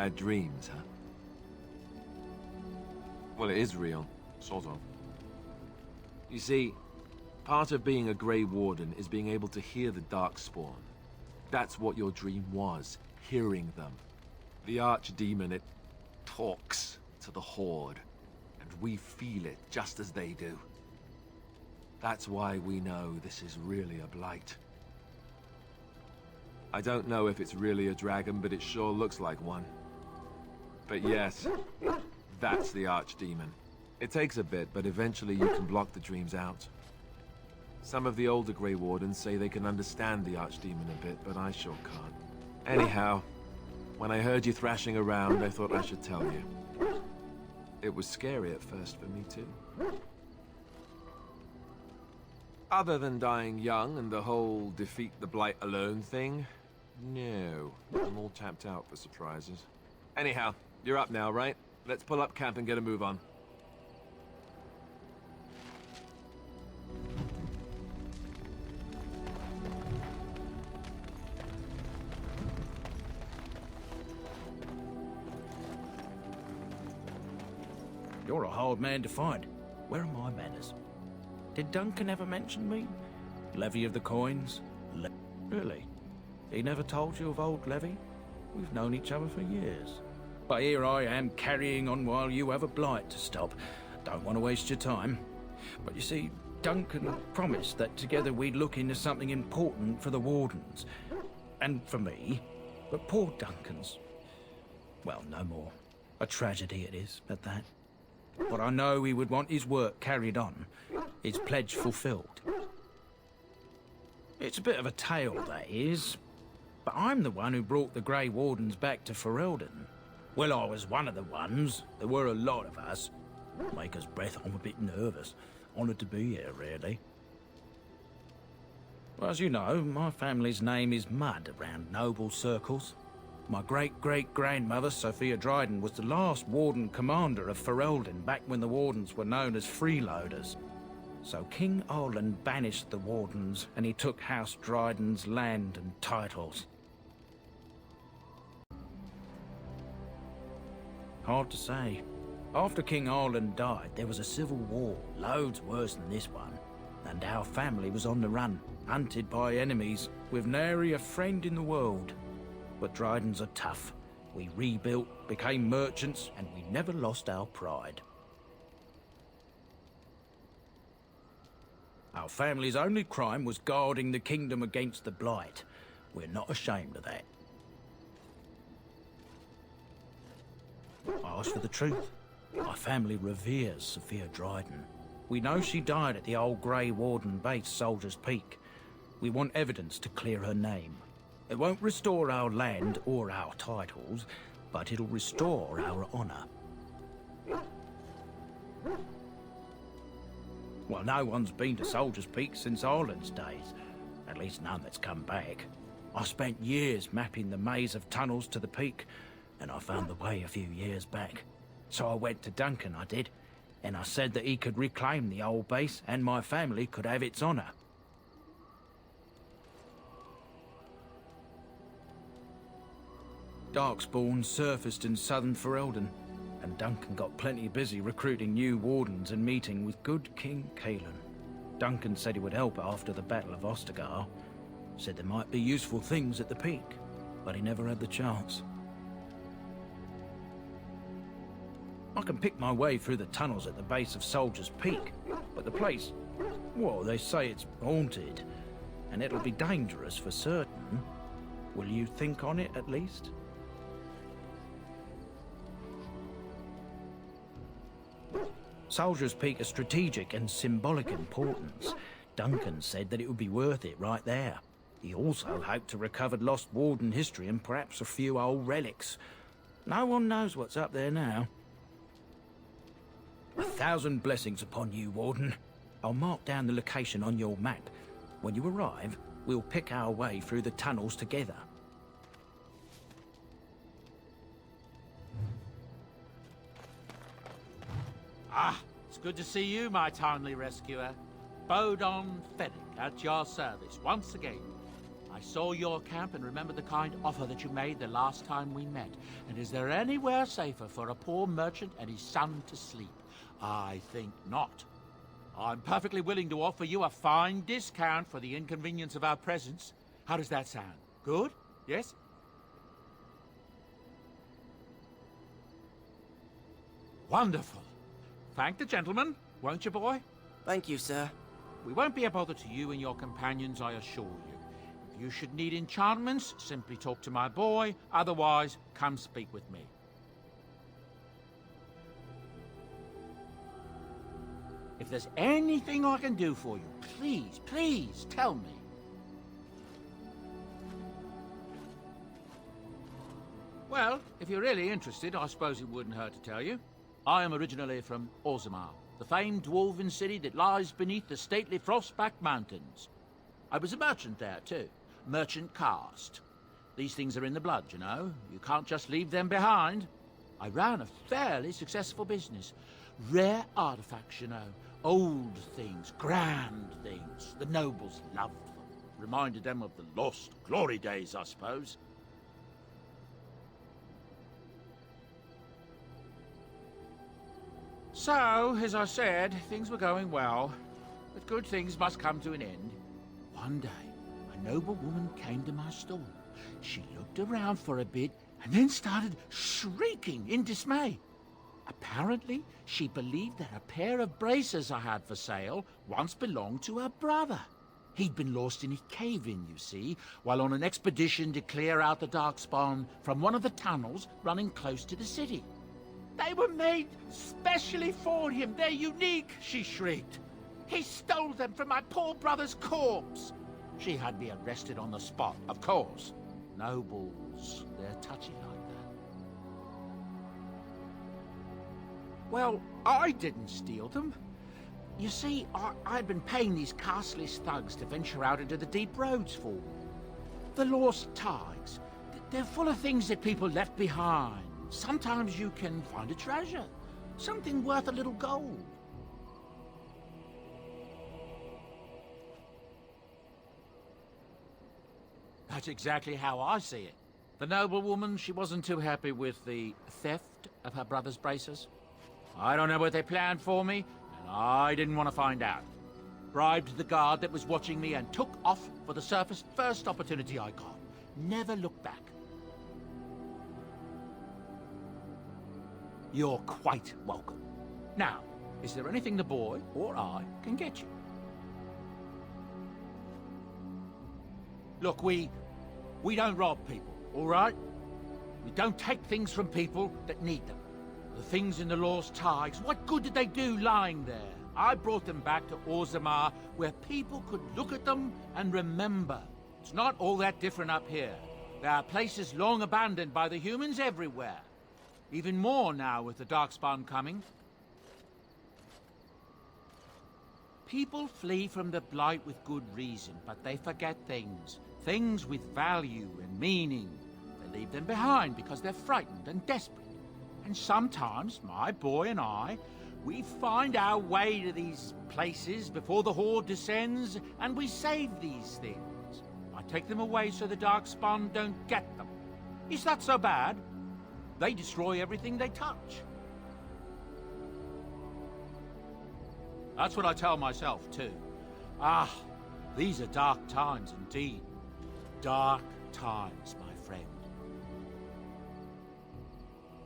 Bad dreams, huh? Well, it is real, sort of. You see, part of being a Grey Warden is being able to hear the Darkspawn. That's what your dream was, hearing them. The Archdemon, it talks to the Horde, and we feel it just as they do. That's why we know this is really a blight. I don't know if it's really a dragon, but it sure looks like one. But yes, that's the Archdemon. It takes a bit, but eventually you can block the dreams out. Some of the older Grey Wardens say they can understand the Archdemon a bit, but I sure can't. Anyhow, when I heard you thrashing around, I thought I should tell you. It was scary at first for me too. Other than dying young and the whole defeat the Blight alone thing, no. I'm all tapped out for surprises. Anyhow, you're up now, right? Let's pull up camp and get a move on. You're a hard man to find. Where are my manners? Did Duncan ever mention me? Levy of the Coins? Really? He never told you of old Levy? We've known each other for years. But here I am carrying on while you have a blight to stop. Don't want to waste your time. But you see, Duncan promised that together we'd look into something important for the Wardens. And for me. But poor Duncan's... well, no more. A tragedy it is, at that. But I know he would want his work carried on, his pledge fulfilled. It's a bit of a tale, that is. But I'm the one who brought the Grey Wardens back to Ferelden. Well, I was one of the ones. There were a lot of us. Make us breath, I'm a bit nervous. Honoured to be here, really. Well, as you know, my family's name is Mud around noble circles. My great-great-grandmother, Sophia Dryden, was the last Warden Commander of Ferelden back when the Wardens were known as freeloaders. So King Olin banished the Wardens, and he took House Dryden's land and titles. Hard to say. After King Olin died, there was a civil war, loads worse than this one. And our family was on the run, hunted by enemies, with nary a friend in the world. But Drydens are tough. We rebuilt, became merchants, and we never lost our pride. Our family's only crime was guarding the kingdom against the Blight. We're not ashamed of that. Ask for the truth. My family reveres Sophia Dryden. We know she died at the old Grey Warden base, Soldier's Peak. We want evidence to clear her name. It won't restore our land or our titles, but it'll restore our honor. Well, no one's been to Soldier's Peak since Ireland's days. At least none that's come back. I spent years mapping the maze of tunnels to the peak, and I found the way a few years back. So I went to Duncan, I did, and I said that he could reclaim the old base and my family could have its honor. Darkspawn surfaced in southern Ferelden, and Duncan got plenty busy recruiting new Wardens and meeting with good King Cailan. Duncan said he would help after the Battle of Ostagar. Said there might be useful things at the peak, but he never had the chance. I can pick my way through the tunnels at the base of Soldier's Peak, but the place, well, they say it's haunted, and it'll be dangerous for certain. Will you think on it at least? Soldier's Peak is strategic and symbolic importance. Duncan said that it would be worth it right there. He also hoped to recover lost Warden history and perhaps a few old relics. No one knows what's up there now. 1,000 blessings upon you, Warden. I'll mark down the location on your map. When you arrive, we'll pick our way through the tunnels together. Ah, it's good to see you, my timely rescuer. Bodon Fennick, at your service once again. I saw your camp and remember the kind offer that you made the last time we met. And is there anywhere safer for a poor merchant and his son to sleep? I think not. I'm perfectly willing to offer you a fine discount for the inconvenience of our presence. How does that sound? Good? Yes? Wonderful. Thank the gentleman, won't you, boy? Thank you, sir. We won't be a bother to you and your companions, I assure you. If you should need enchantments, simply talk to my boy. Otherwise, come speak with me. If there's anything I can do for you, please, please tell me. Well, if you're really interested, I suppose it wouldn't hurt to tell you. I am originally from Ostagar, the famed dwarven city that lies beneath the stately Frostback Mountains. I was a merchant there, too. Merchant caste. These things are in the blood, you know. You can't just leave them behind. I ran a fairly successful business. Rare artifacts, you know. Old things, grand things. The nobles loved them. Reminded them of the lost glory days, I suppose. So, as I said, things were going well, but good things must come to an end. One day, a noble woman came to my stall. She looked around for a bit and then started shrieking in dismay. Apparently, she believed that a pair of braces I had for sale once belonged to her brother. He'd been lost in a cave-in, you see, while on an expedition to clear out the Darkspawn from one of the tunnels running close to the city. They were made specially for him. They're unique, she shrieked. He stole them from my poor brother's corpse. She had me arrested on the spot, of course. Nobles, they're touchy like that. Well, I didn't steal them. You see, I'd been paying these castless thugs to venture out into the deep roads for me. The lost tides. They're full of things that people left behind. Sometimes you can find a treasure, something worth a little gold. That's exactly how I see it. The noblewoman, she wasn't too happy with the theft of her brother's braces. I don't know what they planned for me, and I didn't want to find out. Bribed the guard that was watching me and took off for the surface first opportunity I got. Never looked back. You're quite welcome. Now, is there anything the boy or I can get you? Look, we don't rob people, all right? We don't take things from people that need them. The things in the lost tides, what good did they do lying there? I brought them back to Ostagar, where people could look at them and remember. It's not all that different up here. There are places long abandoned by the humans everywhere. Even more now with the Darkspawn coming. People flee from the Blight with good reason, but they forget things. Things with value and meaning. They leave them behind because they're frightened and desperate. And sometimes, my boy and I, we find our way to these places before the Horde descends, and we save these things. I take them away so the Darkspawn don't get them. Is that so bad? They destroy everything they touch. That's what I tell myself, too. Ah, these are dark times indeed. Dark times, my friend.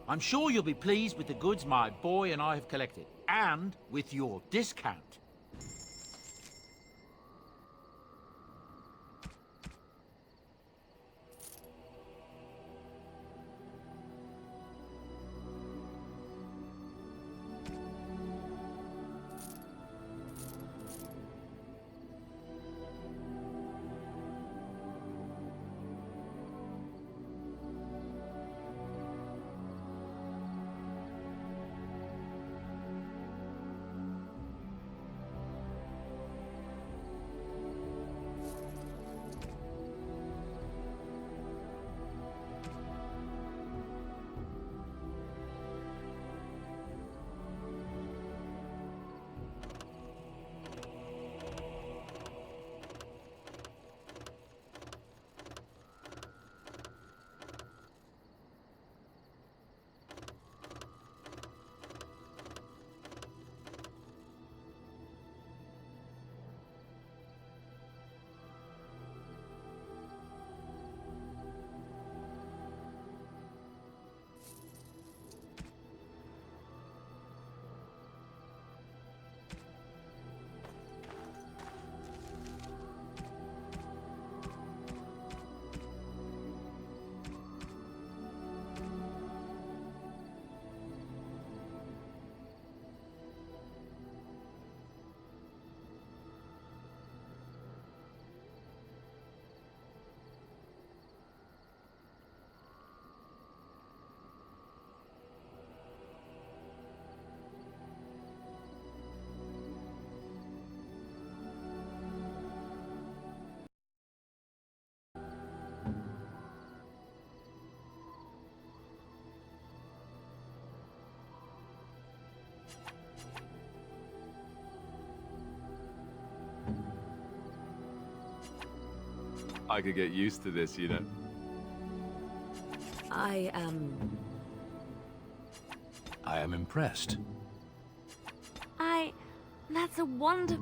I'm sure you'll be pleased with the goods my boy and I have collected, and with your discount. I could get used to this, you know. I am... I am impressed. That's a wonder...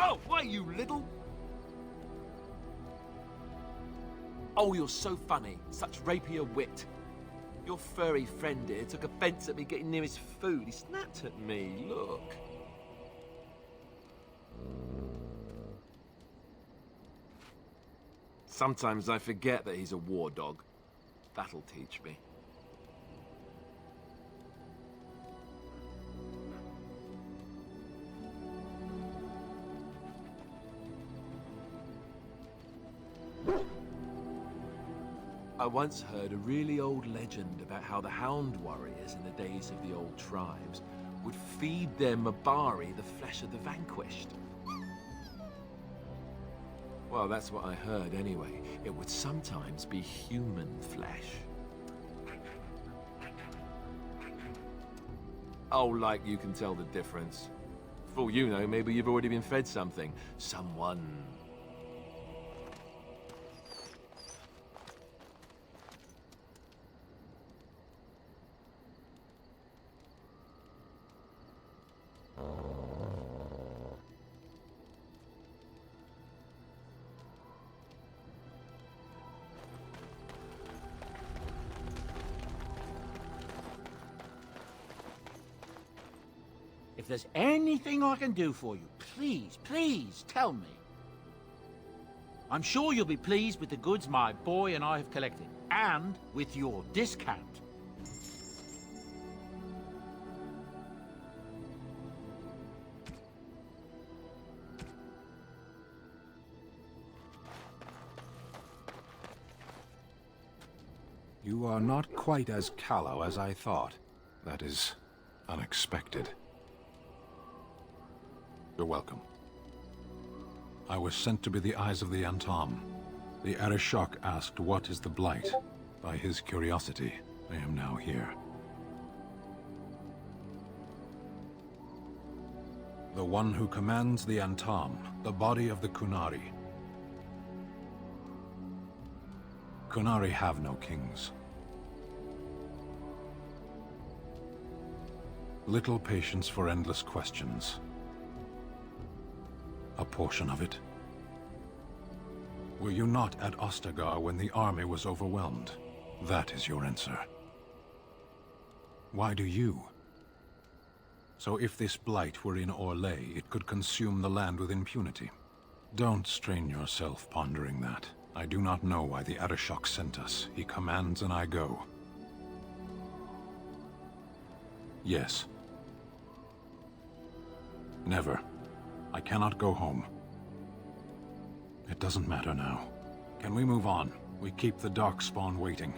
Oh, why, you little... Oh, you're so funny. Such rapier wit. Your furry friend here took offense at me getting near his food. He snapped at me. Look. Sometimes I forget that he's a war dog. That'll teach me. I once heard a really old legend about how the Hound warriors in the days of the old tribes would feed their Mabari the flesh of the vanquished. Well, that's what I heard anyway. It would sometimes be human flesh. Oh, like you can tell the difference. For all you know, maybe you've already been fed something. Someone. If there's anything I can do for you, please, please tell me. I'm sure you'll be pleased with the goods my boy and I have collected, and with your discount. You are not quite as callow as I thought. That is unexpected. You're welcome. I was sent to be the eyes of the Antam. The Arishok asked what is the Blight. By his curiosity, I am now here. The one who commands the Antam, the body of the Kunari. Kunari have no kings. Little patience for endless questions. A portion of it. Were you not at Ostagar when the army was overwhelmed? That is your answer. Why do you? So if this blight were in Orlais, it could consume the land with impunity. Don't strain yourself pondering that. I do not know why the Arishok sent us. He commands and I go. Yes. Never. I cannot go home. It doesn't matter now. Can we move on? We keep the Darkspawn waiting.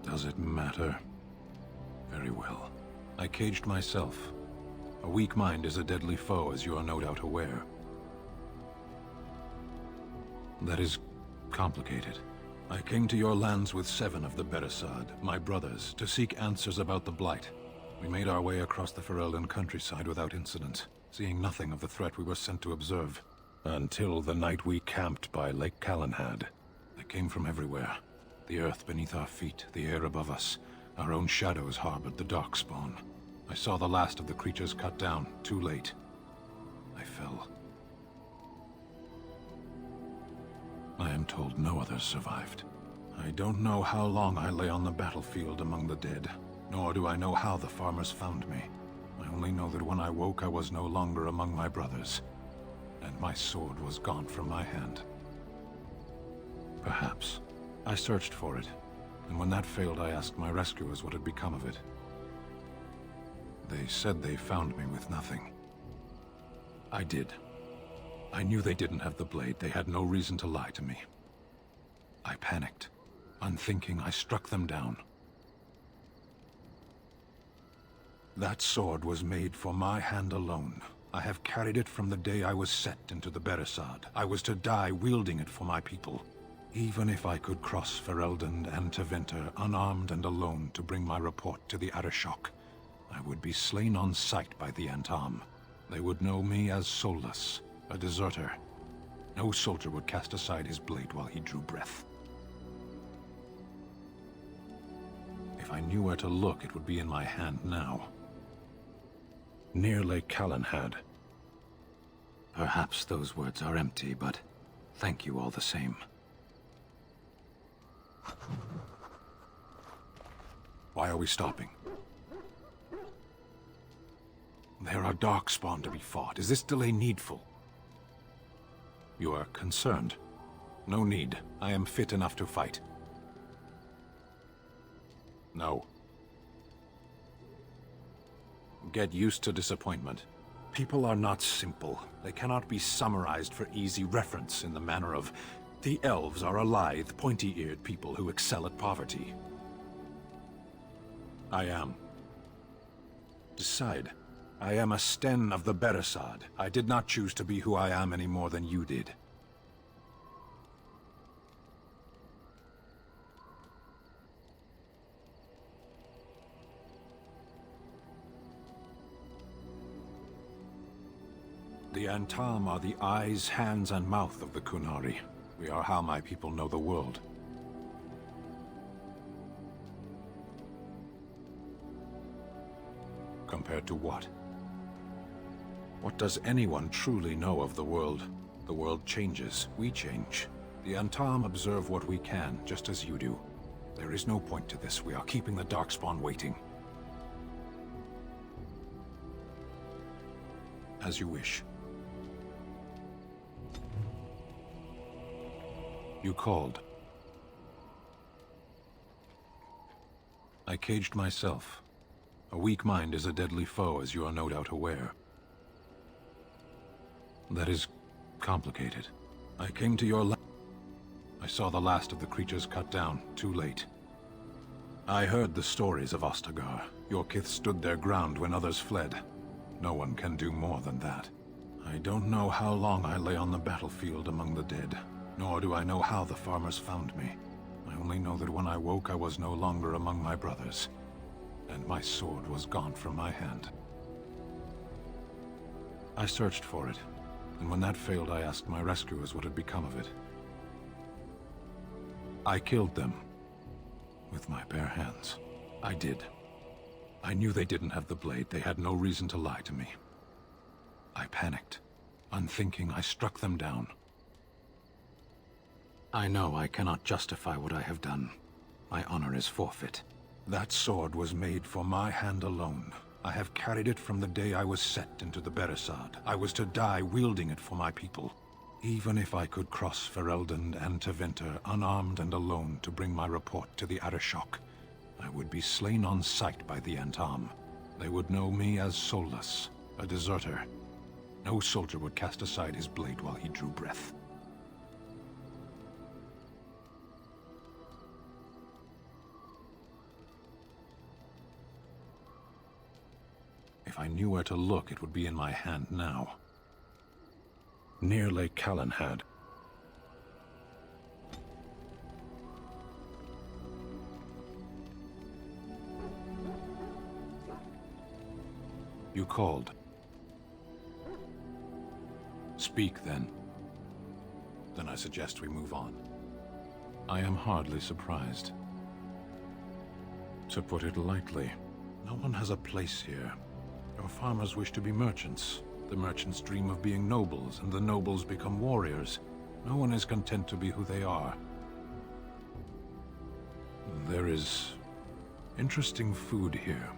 Does it matter? Very well. I caged myself. A weak mind is a deadly foe, as you are no doubt aware. That is complicated. I came to your lands with 7 of the Beresad, my brothers, to seek answers about the Blight. We made our way across the Ferelden countryside without incident, seeing nothing of the threat we were sent to observe. Until the night we camped by Lake Calenhad. They came from everywhere. The earth beneath our feet, the air above us. Our own shadows harbored the Darkspawn. I saw the last of the creatures cut down, too late. I fell. I am told no others survived. I don't know how long I lay on the battlefield among the dead, nor do I know how the farmers found me. I only know that when I woke I was no longer among my brothers, and my sword was gone from my hand. Perhaps. I searched for it, and when that failed I asked my rescuers what had become of it. They said they found me with nothing. I did. I knew they didn't have the blade. They had no reason to lie to me. I panicked. Unthinking, I struck them down. That sword was made for my hand alone. I have carried it from the day I was set into the Beresad. I was to die wielding it for my people. Even if I could cross Ferelden and Tevinter unarmed and alone to bring my report to the Arishok, I would be slain on sight by the Antam. They would know me as soulless, a deserter. No soldier would cast aside his blade while he drew breath. If I knew where to look, it would be in my hand now. Near Lake Calenhad. Perhaps those words are empty, but thank you all the same. Why are we stopping? There are darkspawn to be fought. Is this delay needful? You are concerned. No need. I am fit enough to fight. No. Get used to disappointment. People are not simple. They cannot be summarized for easy reference in the manner of, the elves are a lithe, pointy-eared people who excel at poverty. I am. Decide. I am a Sten of the Beresad. I did not choose to be who I am any more than you did. The Antam are the eyes, hands, and mouth of the Kunari. We are how my people know the world. Compared to what? What does anyone truly know of the world? The world changes. We change. The Antam observe what we can, just as you do. There is no point to this. We are keeping the Darkspawn waiting. As you wish. You called. I caged myself. A weak mind is a deadly foe, as you are no doubt aware. That is complicated. I came to your I saw the last of the creatures cut down, too late. I heard the stories of Ostagar. Your kith stood their ground when others fled. No one can do more than that. I don't know how long I lay on the battlefield among the dead, nor do I know how the farmers found me. I only know that when I woke, I was no longer among my brothers, and my sword was gone from my hand. I searched for it, and when that failed, I asked my rescuers what had become of it. I killed them. With my bare hands. I did. I knew they didn't have the blade. They had no reason to lie to me. I panicked. Unthinking, I struck them down. I know I cannot justify what I have done. My honor is forfeit. That sword was made for my hand alone. I have carried it from the day I was set into the Beresad. I was to die wielding it for my people. Even if I could cross Ferelden and Tevinter unarmed and alone to bring my report to the Arishok, I would be slain on sight by the Antam. They would know me as soulless, a deserter. No soldier would cast aside his blade while he drew breath. If I knew where to look, it would be in my hand now. Near Lake Calenhad. You called. Speak, then. Then I suggest we move on. I am hardly surprised. To put it lightly, no one has a place here. Your farmers wish to be merchants. The merchants dream of being nobles, and the nobles become warriors. No one is content to be who they are. There is interesting food here.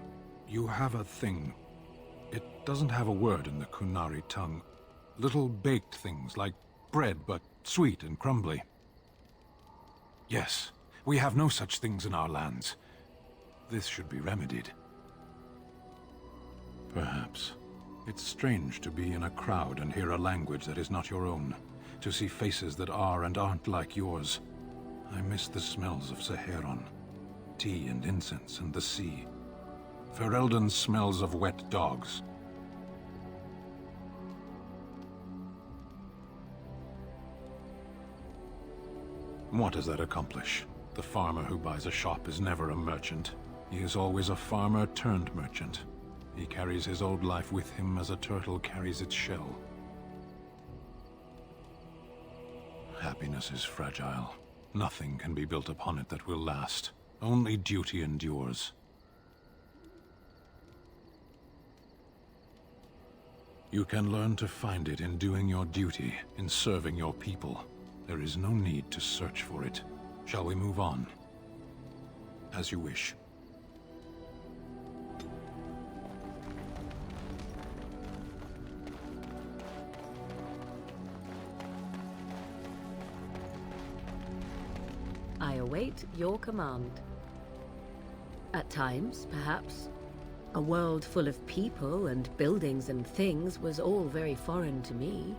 You have a thing. It doesn't have a word in the Kunari tongue. Little baked things like bread, but sweet and crumbly. Yes, we have no such things in our lands. This should be remedied. Perhaps. It's strange to be in a crowd and hear a language that is not your own. To see faces that are and aren't like yours. I miss the smells of Saharon. Tea and incense and the sea. Ferelden smells of wet dogs. What does that accomplish? The farmer who buys a shop is never a merchant. He is always a farmer turned merchant. He carries his old life with him as a turtle carries its shell. Happiness is fragile. Nothing can be built upon it that will last. Only duty endures. You can learn to find it in doing your duty, in serving your people. There is no need to search for it. Shall we move on? As you wish. I await your command. At times, perhaps. A world full of people and buildings and things was all very foreign to me.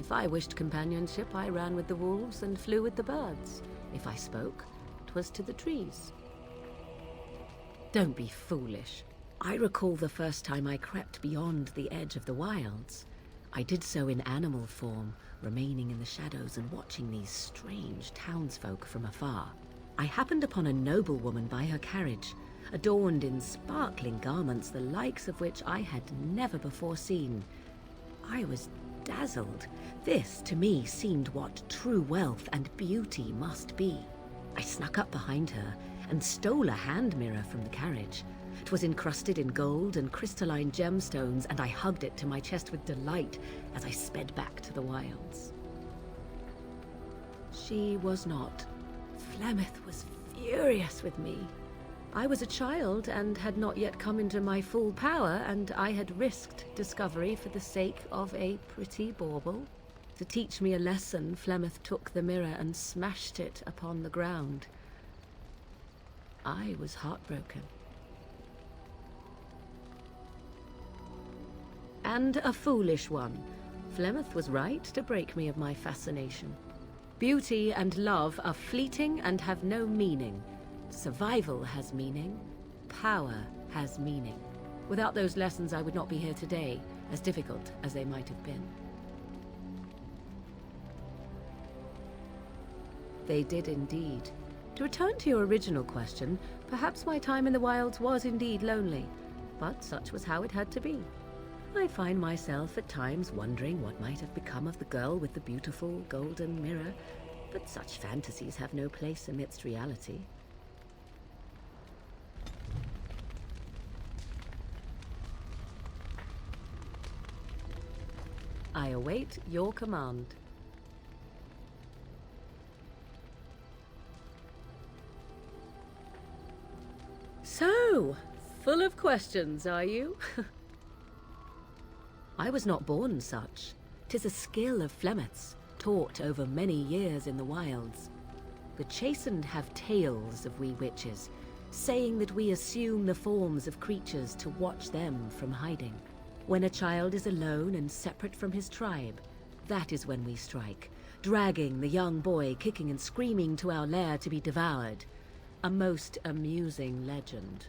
If I wished companionship, I ran with the wolves and flew with the birds. If I spoke, 'twas to the trees. Don't be foolish. I recall the first time I crept beyond the edge of the wilds. I did so in animal form, remaining in the shadows and watching these strange townsfolk from afar. I happened upon a noblewoman by her carriage, adorned in sparkling garments the likes of which I had never before seen. I was dazzled. This, to me, seemed what true wealth and beauty must be. I snuck up behind her and stole a hand mirror from the carriage. 'Twas encrusted in gold and crystalline gemstones, and I hugged it to my chest with delight as I sped back to the wilds. She was not. Flemeth was furious with me. I was a child and had not yet come into my full power, and I had risked discovery for the sake of a pretty bauble. To teach me a lesson, Flemeth took the mirror and smashed it upon the ground. I was heartbroken. And a foolish one. Flemeth was right to break me of my fascination. Beauty and love are fleeting and have no meaning. Survival has meaning. Power has meaning. Without those lessons, I would not be here today, as difficult as they might have been. They did indeed. To return to your original question, perhaps my time in the wilds was indeed lonely, but such was how it had to be. I find myself at times wondering what might have become of the girl with the beautiful golden mirror, but such fantasies have no place amidst reality. I await your command. So, full of questions, are you? I was not born such. 'Tis a skill of Flemeth's, taught over many years in the wilds. The chastened have tales of we witches, saying that we assume the forms of creatures to watch them from hiding. When a child is alone and separate from his tribe, that is when we strike, dragging the young boy kicking and screaming to our lair to be devoured. A most amusing legend.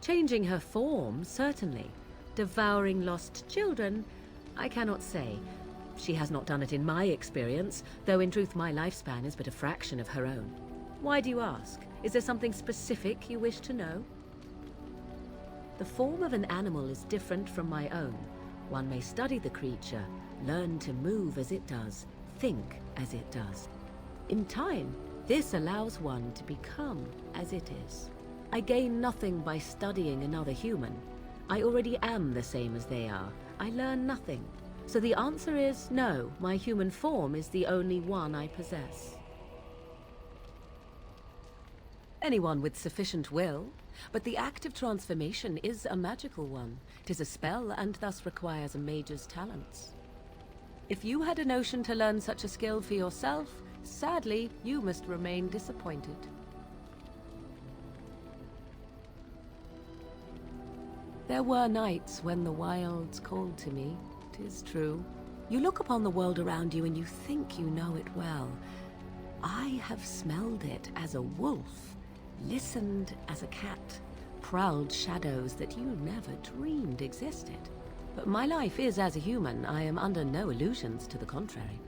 Changing her form, certainly. Devouring lost children, I cannot say. She has not done it in my experience, though in truth my lifespan is but a fraction of her own. Why do you ask? Is there something specific you wish to know? The form of an animal is different from my own. One may study the creature, learn to move as it does, think as it does. In time, this allows one to become as it is. I gain nothing by studying another human. I already am the same as they are. I learn nothing. So the answer is no, my human form is the only one I possess. Anyone with sufficient will, but the act of transformation is a magical one. 'Tis a spell and thus requires a mage's talents. If you had a notion to learn such a skill for yourself, sadly, you must remain disappointed. There were nights when the wilds called to me, 'tis true. You look upon the world around you and you think you know it well. I have smelled it as a wolf, listened as a cat, prowled shadows that you never dreamed existed. But my life is as a human. I am under no illusions to the contrary.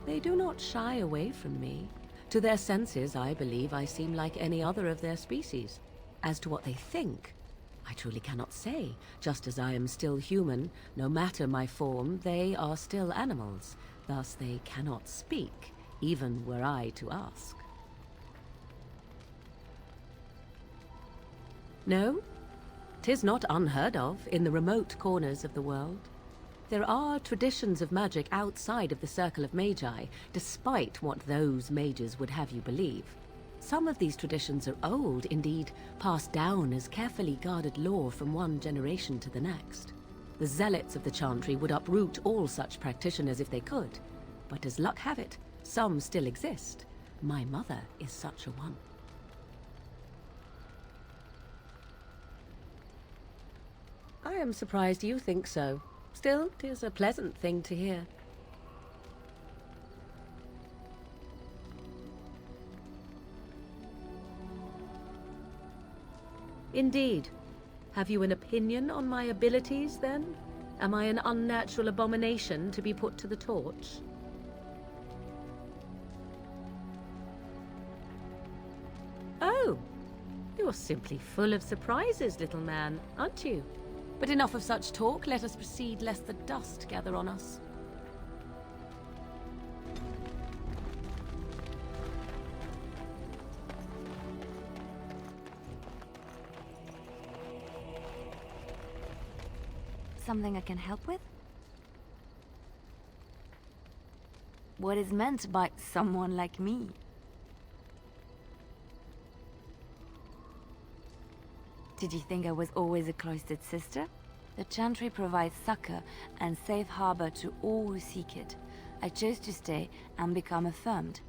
They do not shy away from me. To their senses, I believe I seem like any other of their species. As to what they think, I truly cannot say. Just as I am still human, no matter my form, they are still animals. Thus they cannot speak, even were I to ask. No, 'tis not unheard of in the remote corners of the world. There are traditions of magic outside of the circle of magi, despite what those mages would have you believe. Some of these traditions are old, indeed, passed down as carefully guarded lore from one generation to the next. The zealots of the Chantry would uproot all such practitioners if they could, but as luck have it, some still exist. My mother is such a one. I am surprised you think so. Still, 'tis a pleasant thing to hear. Indeed. Have you an opinion on my abilities, then? Am I an unnatural abomination to be put to the torch? Oh, you're simply full of surprises, little man, aren't you? But enough of such talk. Let us proceed, lest the dust gather on us. Something I can help with? What is meant by someone like me? Did you think I was always a cloistered sister? The Chantry provides succor and safe harbor to all who seek it. I chose to stay and become affirmed.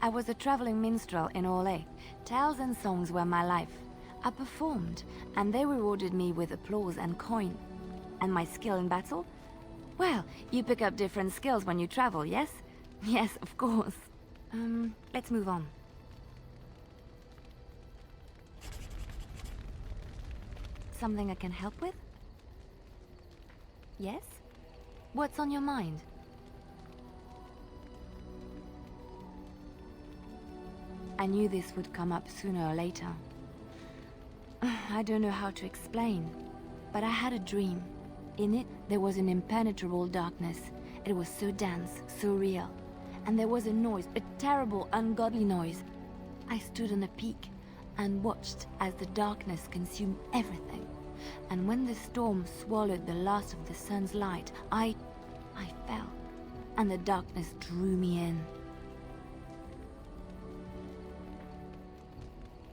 I was a traveling minstrel in Orlais. Tales and songs were my life. I performed, and they rewarded me with applause and coin. And my skill in battle? Well, you pick up different skills when you travel, yes? Yes, of course. Let's move on. Something I can help with? Yes? What's on your mind? I knew this would come up sooner or later. I don't know how to explain, but I had a dream. In it, there was an impenetrable darkness. It was so dense, so real. And there was a noise, a terrible, ungodly noise. I stood on a peak and watched as the darkness consumed everything. And when the storm swallowed the last of the sun's light, I fell, and the darkness drew me in.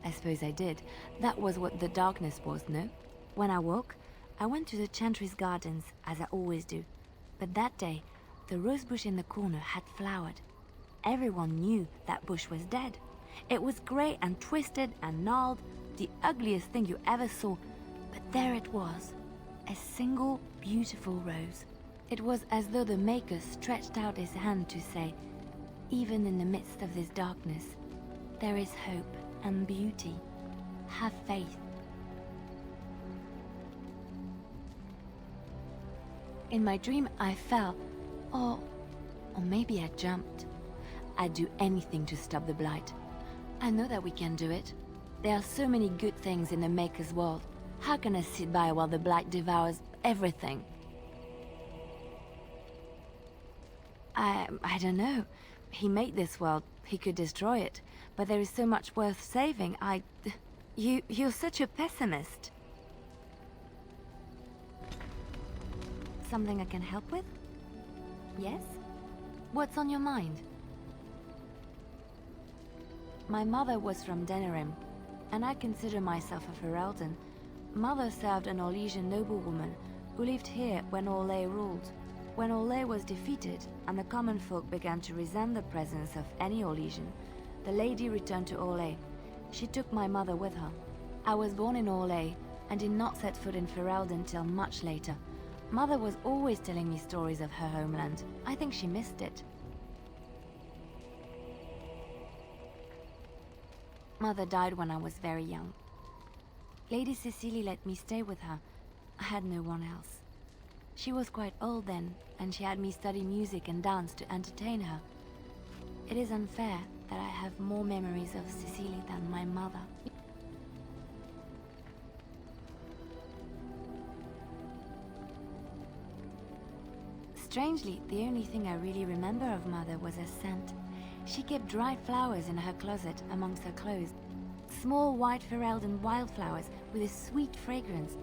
I suppose I did. That was what the darkness was, no? When I woke, I went to the Chantry's gardens, as I always do. But that day, the rose bush in the corner had flowered. Everyone knew that bush was dead. It was grey and twisted and gnarled, the ugliest thing you ever saw. But there it was, a single beautiful rose. It was as though the Maker stretched out his hand to say, even in the midst of this darkness, there is hope and beauty. Have faith. In my dream, I fell, or maybe I jumped. I'd do anything to stop the Blight. I know that we can do it. There are so many good things in the Maker's world. How can I sit by while the Blight devours everything? I don't know. He made this world. He could destroy it. But there is so much worth saving. You're such a pessimist. Something I can help with? Yes? What's on your mind? My mother was from Denerim, and I consider myself a Ferelden. Mother served an Orlesian noblewoman who lived here when Orlais ruled. When Orlais was defeated, and the common folk began to resent the presence of any Orlesian, the lady returned to Orlais. She took my mother with her. I was born in Orlais, and did not set foot in Ferelden till much later. Mother was always telling me stories of her homeland. I think she missed it. Mother died when I was very young. Lady Cecily let me stay with her. I had no one else. She was quite old then, and she had me study music and dance to entertain her. It is unfair that I have more memories of Cecily than my mother. Strangely, the only thing I really remember of Mother was her scent. She kept dried flowers in her closet amongst her clothes. Small white Ferelden wildflowers with a sweet fragrance.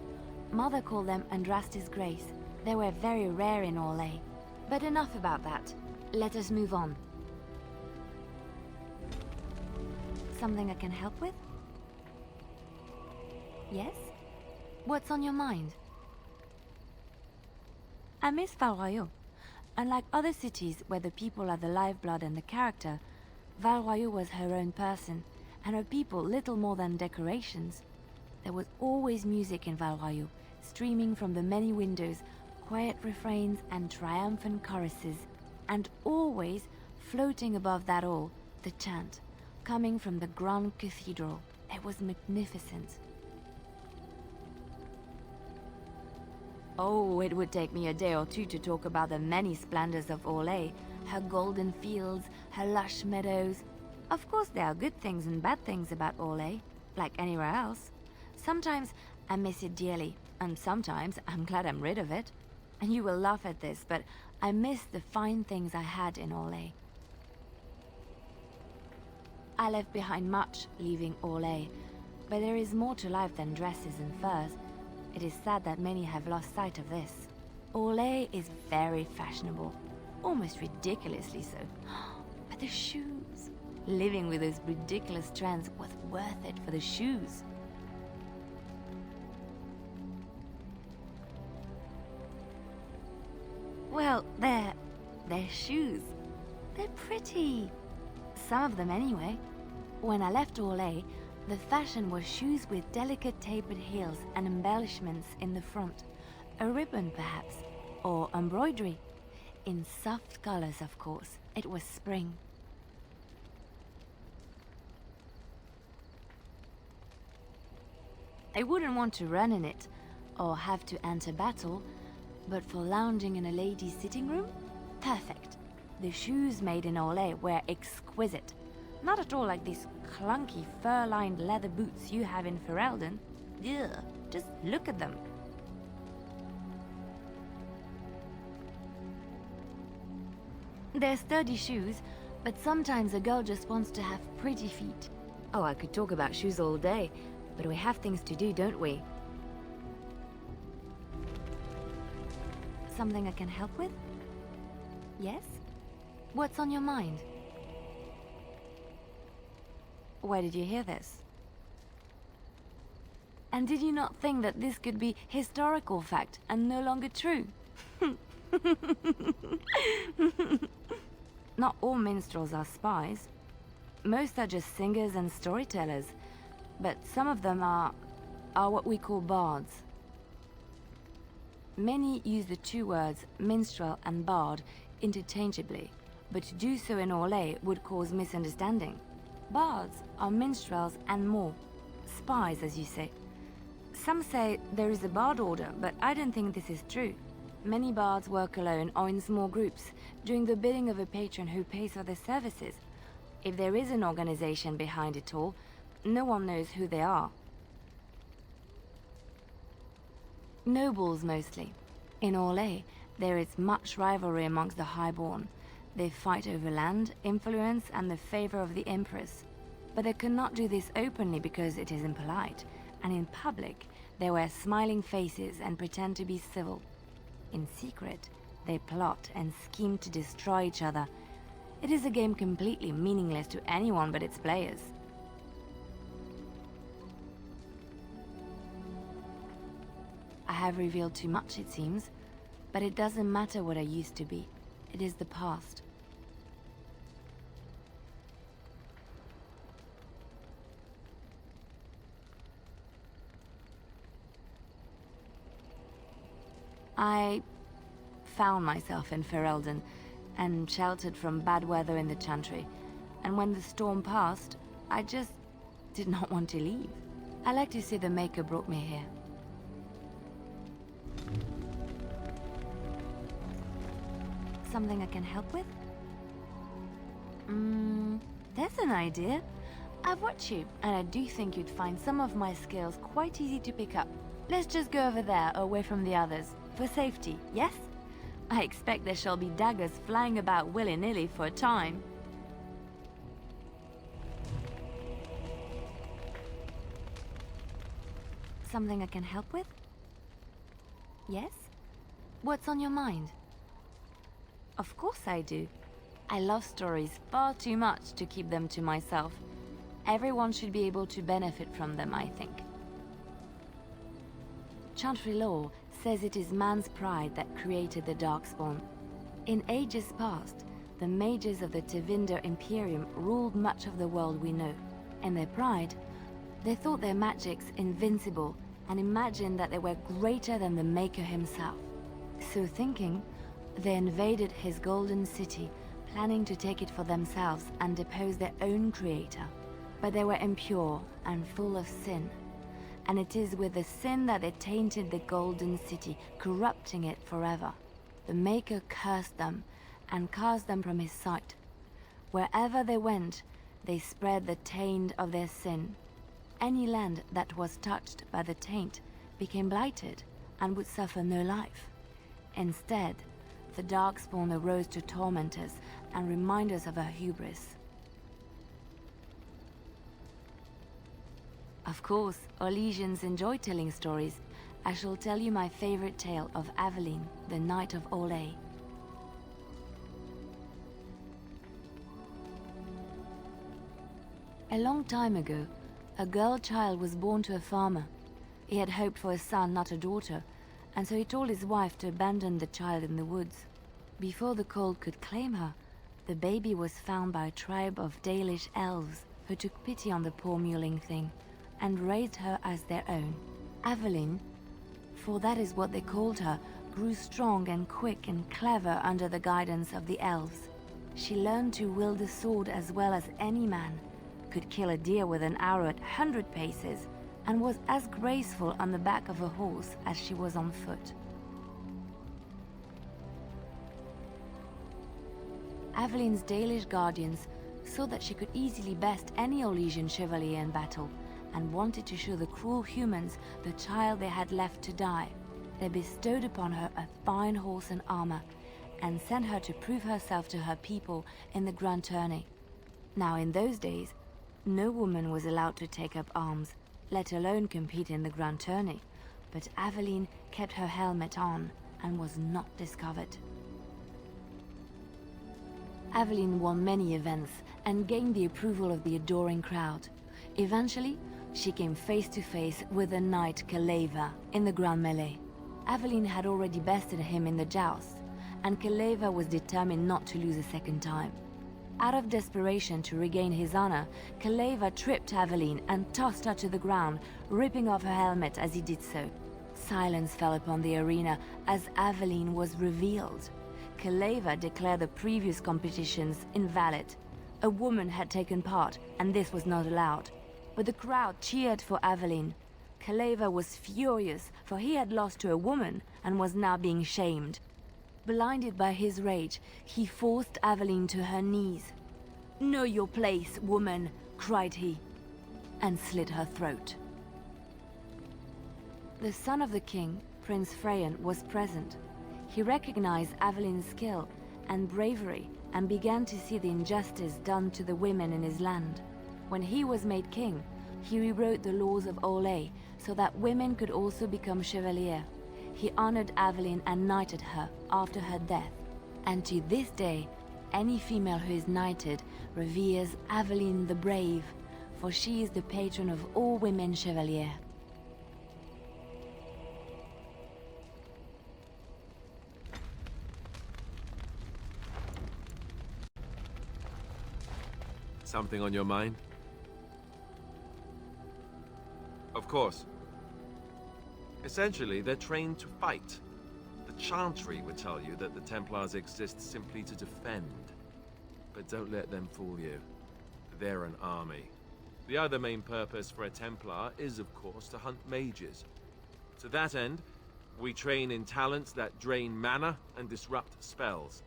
Mother called them Andrastis Grace. They were very rare in Orlais. But enough about that. Let us move on. Something I can help with? Yes? What's on your mind? I miss Val-Royeaux. Unlike other cities where the people are the lifeblood and the character, Val-Royeaux was her own person, and her people little more than decorations. There was always music in Val-Royeaux, streaming from the many windows, quiet refrains and triumphant choruses, and always, floating above that all, the chant, coming from the Grand Cathedral. It was magnificent. Oh, it would take me a day or two to talk about the many splendors of Orlais, her golden fields, her lush meadows. Of course, there are good things and bad things about Orlais, like anywhere else. Sometimes I miss it dearly, and sometimes I'm glad I'm rid of it. And you will laugh at this, but I miss the fine things I had in Orlais. I left behind much, leaving Orlais, but there is more to life than dresses and furs. It is sad that many have lost sight of this. Orlais is very fashionable, almost ridiculously so. But the shoes! Living with those ridiculous trends was worth it for the shoes. Well, they're shoes. They're pretty. Some of them anyway. When I left Orlais, the fashion was shoes with delicate tapered heels and embellishments in the front. A ribbon, perhaps, or embroidery. In soft colors, of course. It was spring. I wouldn't want to run in it, or have to enter battle, but for lounging in a lady's sitting room? Perfect. The shoes made in Orlais were exquisite. Not at all like these clunky fur-lined leather boots you have in Ferelden. Ugh, just look at them. They're sturdy shoes, but sometimes a girl just wants to have pretty feet. Oh, I could talk about shoes all day, but we have things to do, don't we? Something I can help with? Yes? What's on your mind? Where did you hear this? And did you not think that this could be historical fact and no longer true? Not all minstrels are spies. Most are just singers and storytellers, but some of them are what we call bards. Many use the two words minstrel and bard interchangeably, but to do so in Orlais would cause misunderstanding. Bards are minstrels and more. Spies, as you say. Some say there is a bard order, but I don't think this is true. Many bards work alone or in small groups, doing the bidding of a patron who pays for their services. If there is an organization behind it all, no one knows who they are. Nobles, mostly. In Orlais, there is much rivalry amongst the highborn. They fight over land, influence, and the favor of the Empress. But they cannot do this openly because it is impolite, and in public, they wear smiling faces and pretend to be civil. In secret, they plot and scheme to destroy each other. It is a game completely meaningless to anyone but its players. I have revealed too much, it seems. But it doesn't matter what I used to be. It is the past. I found myself in Ferelden and sheltered from bad weather in the Chantry. And when the storm passed, I just did not want to leave. I like to say the Maker brought me here. Something I can help with? There's an idea. I've watched you, and I do think you'd find some of my skills quite easy to pick up. Let's just go over there, away from the others. For safety, yes? I expect there shall be daggers flying about willy-nilly for a time. Something I can help with? Yes? What's on your mind? Of course I do. I love stories far too much to keep them to myself. Everyone should be able to benefit from them, I think. Chantry law says it is man's pride that created the Darkspawn. In ages past, the mages of the Tevinder Imperium ruled much of the world we know. In their pride, they thought their magics invincible and imagined that they were greater than the Maker himself. So thinking, they invaded his golden city, planning to take it for themselves and depose their own creator. But they were impure and full of sin. And it is with the sin that they tainted the golden city, corrupting it forever. The Maker cursed them and cast them from his sight. Wherever they went, they spread the taint of their sin. Any land that was touched by the taint became blighted and would suffer no life. Instead, the Darkspawn arose to torment us and remind us of our hubris. Of course, Orlesians enjoy telling stories. I shall tell you my favorite tale of Aveline, the Knight of Olay. A long time ago, a girl child was born to a farmer. He had hoped for a son, not a daughter, and so he told his wife to abandon the child in the woods. Before the cold could claim her, the baby was found by a tribe of Dalish elves who took pity on the poor mewling thing and raised her as their own. Aveline, for that is what they called her, grew strong and quick and clever under the guidance of the elves. She learned to wield the sword as well as any man, could kill a deer with an arrow at 100 paces, and was as graceful on the back of a horse as she was on foot. Aveline's Dalish guardians saw that she could easily best any Orlesian chevalier in battle, and wanted to show the cruel humans the child they had left to die. They bestowed upon her a fine horse and armor, and sent her to prove herself to her people in the Grand Tourney. Now in those days, no woman was allowed to take up arms, let alone compete in the Grand Tourney, but Aveline kept her helmet on and was not discovered. Aveline won many events and gained the approval of the adoring crowd. Eventually, she came face to face with the knight Kaleva in the Grand Melee. Aveline had already bested him in the joust, and Kaleva was determined not to lose a second time. Out of desperation to regain his honor, Kaleva tripped Aveline and tossed her to the ground, ripping off her helmet as he did so. Silence fell upon the arena as Aveline was revealed. Kaleva declared the previous competitions invalid. A woman had taken part, and this was not allowed. But the crowd cheered for Aveline. Kaleva was furious, for he had lost to a woman and was now being shamed. Blinded by his rage, he forced Aveline to her knees. "Know your place, woman," cried he, and slit her throat. The son of the king, Prince Freyan, was present. He recognized Aveline's skill and bravery and began to see the injustice done to the women in his land. When he was made king, he rewrote the laws of Olay so that women could also become chevalier. He honored Aveline and knighted her after her death. And to this day, any female who is knighted reveres Aveline the Brave, for she is the patron of all women chevalier. Something on your mind? Of course. Essentially, they're trained to fight. The Chantry would tell you that the Templars exist simply to defend. But don't let them fool you. They're an army. The other main purpose for a Templar is, of course, to hunt mages. To that end, we train in talents that drain mana and disrupt spells.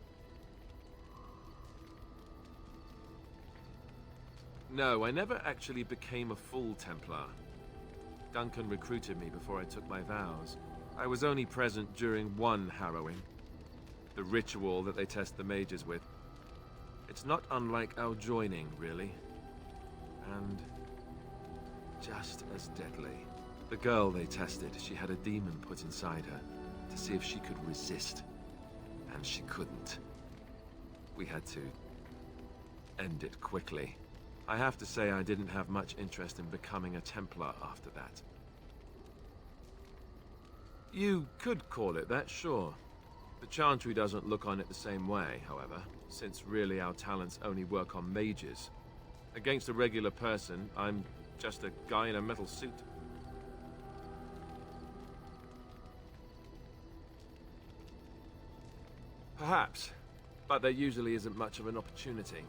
No, I never actually became a full Templar. Duncan recruited me before I took my vows. I was only present during one harrowing. The ritual that they test the mages with. It's not unlike our joining, really. And just as deadly. The girl they tested, she had a demon put inside her to see if she could resist. And she couldn't. We had to end it quickly. I have to say I didn't have much interest in becoming a Templar after that. You could call it that, sure. The Chantry doesn't look on it the same way, however, since really our talents only work on mages. Against a regular person, I'm just a guy in a metal suit. Perhaps, but there usually isn't much of an opportunity.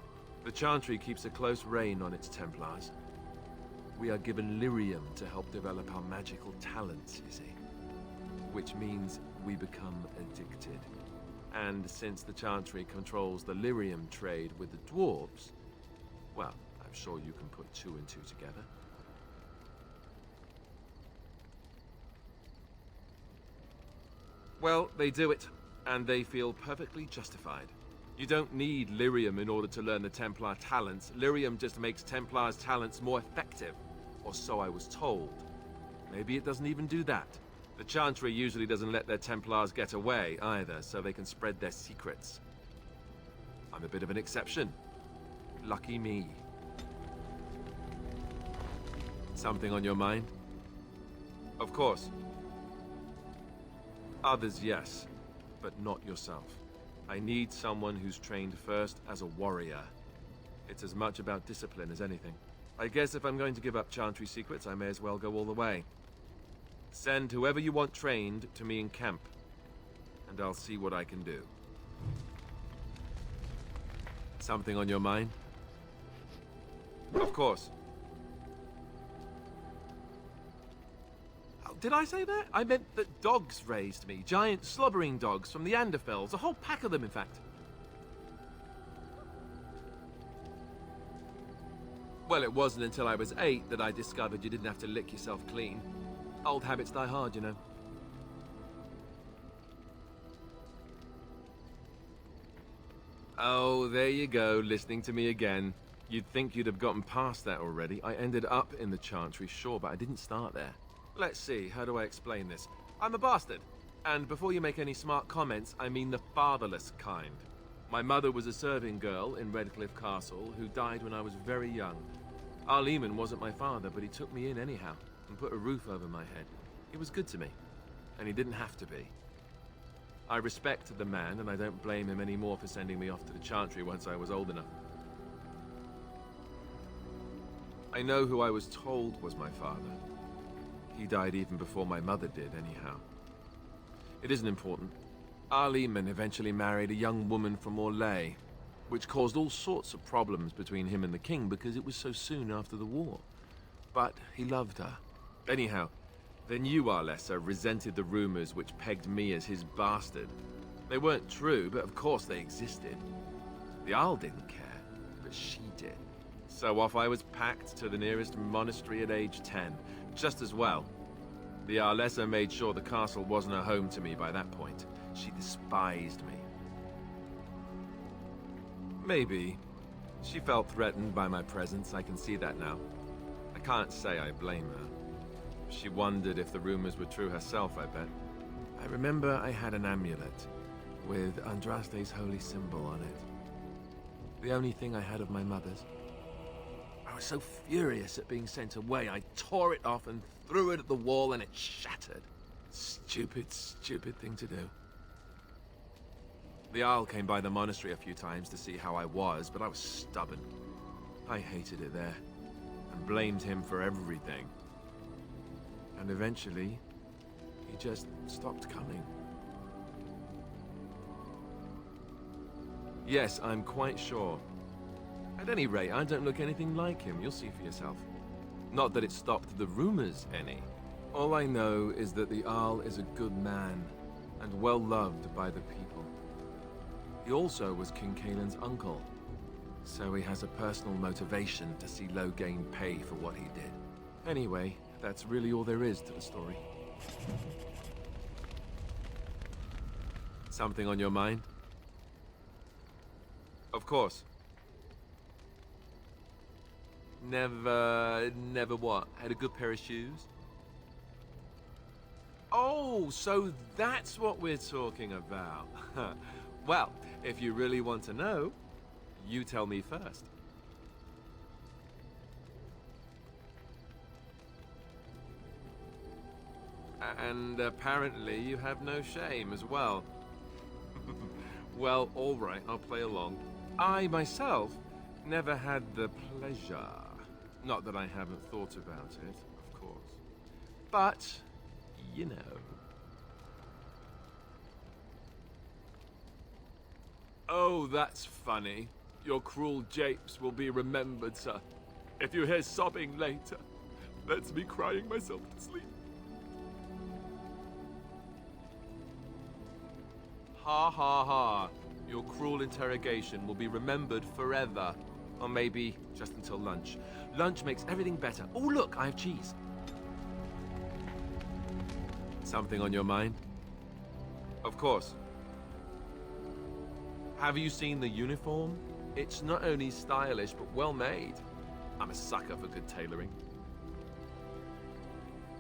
The Chantry keeps a close rein on its Templars. We are given lyrium to help develop our magical talents, you see. Which means we become addicted. And since the Chantry controls the lyrium trade with the dwarves, well, I'm sure you can put two and two together. Well, they do it, and they feel perfectly justified. You don't need lyrium in order to learn the Templar talents. Lyrium just makes Templars' talents more effective, or so I was told. Maybe it doesn't even do that. The Chantry usually doesn't let their Templars get away either, so they can spread their secrets. I'm a bit of an exception. Lucky me. Something on your mind? Of course. Others, yes, but not yourself. I need someone who's trained first as a warrior. It's as much about discipline as anything. I guess if I'm going to give up Chantry secrets, I may as well go all the way. Send whoever you want trained to me in camp, and I'll see what I can do. Something on your mind? Of course. Oh, did I say that? I meant that dogs raised me. Giant slobbering dogs from the Anderfells. A whole pack of them, in fact. Well, it wasn't until I was 8 that I discovered you didn't have to lick yourself clean. Old habits die hard, you know. Oh, there you go, listening to me again. You'd think you'd have gotten past that already. I ended up in the Chantry, sure, but I didn't start there. Let's see, how do I explain this? I'm a bastard. And before you make any smart comments, I mean the fatherless kind. My mother was a serving girl in Redcliffe Castle who died when I was very young. Arleman wasn't my father, but he took me in anyhow and put a roof over my head. He was good to me, and he didn't have to be. I respect the man, and I don't blame him anymore for sending me off to the Chantry once I was old enough. I know who I was told was my father. He died even before my mother did, anyhow. It isn't important. Arleman eventually married a young woman from Orlais, which caused all sorts of problems between him and the king because it was so soon after the war. But he loved her. Anyhow, the new Arlessa resented the rumors which pegged me as his bastard. They weren't true, but of course they existed. The Arl didn't care, but she did. So off I was packed to the nearest monastery at age 10. Just as well. The Arlessa made sure the castle wasn't a home to me by that point. She despised me. Maybe. She felt threatened by my presence, I can see that now. I can't say I blame her. She wondered if the rumors were true herself, I bet. I remember I had an amulet with Andraste's holy symbol on it. The only thing I had of my mother's. I was so furious at being sent away, I tore it off and threw it at the wall and it shattered. Stupid, stupid thing to do. The Arl came by the monastery a few times to see how I was, but I was stubborn. I hated it there, and blamed him for everything. And eventually, he just stopped coming. Yes, I'm quite sure. At any rate, I don't look anything like him, you'll see for yourself. Not that it stopped the rumors any. All I know is that the Arl is a good man, and well loved by the people. He also was King Kaelin's uncle, so he has a personal motivation to see Loghain pay for what he did. Anyway, that's really all there is to the story. Something on your mind? Of course. Never what? Had a good pair of shoes? Oh, so that's what we're talking about. Well, if you really want to know, you tell me first. And apparently you have no shame as well. Well, all right, I'll play along. I myself never had the pleasure. Not that I haven't thought about it, of course. But, you know. Oh, that's funny. Your cruel japes will be remembered, sir. If you hear sobbing later, that's me crying myself to sleep. Ha ha ha. Your cruel interrogation will be remembered forever. Or maybe just until lunch. Lunch makes everything better. Oh, look, I have cheese. Something on your mind? Of course. Have you seen the uniform? It's not only stylish, but well made. I'm a sucker for good tailoring.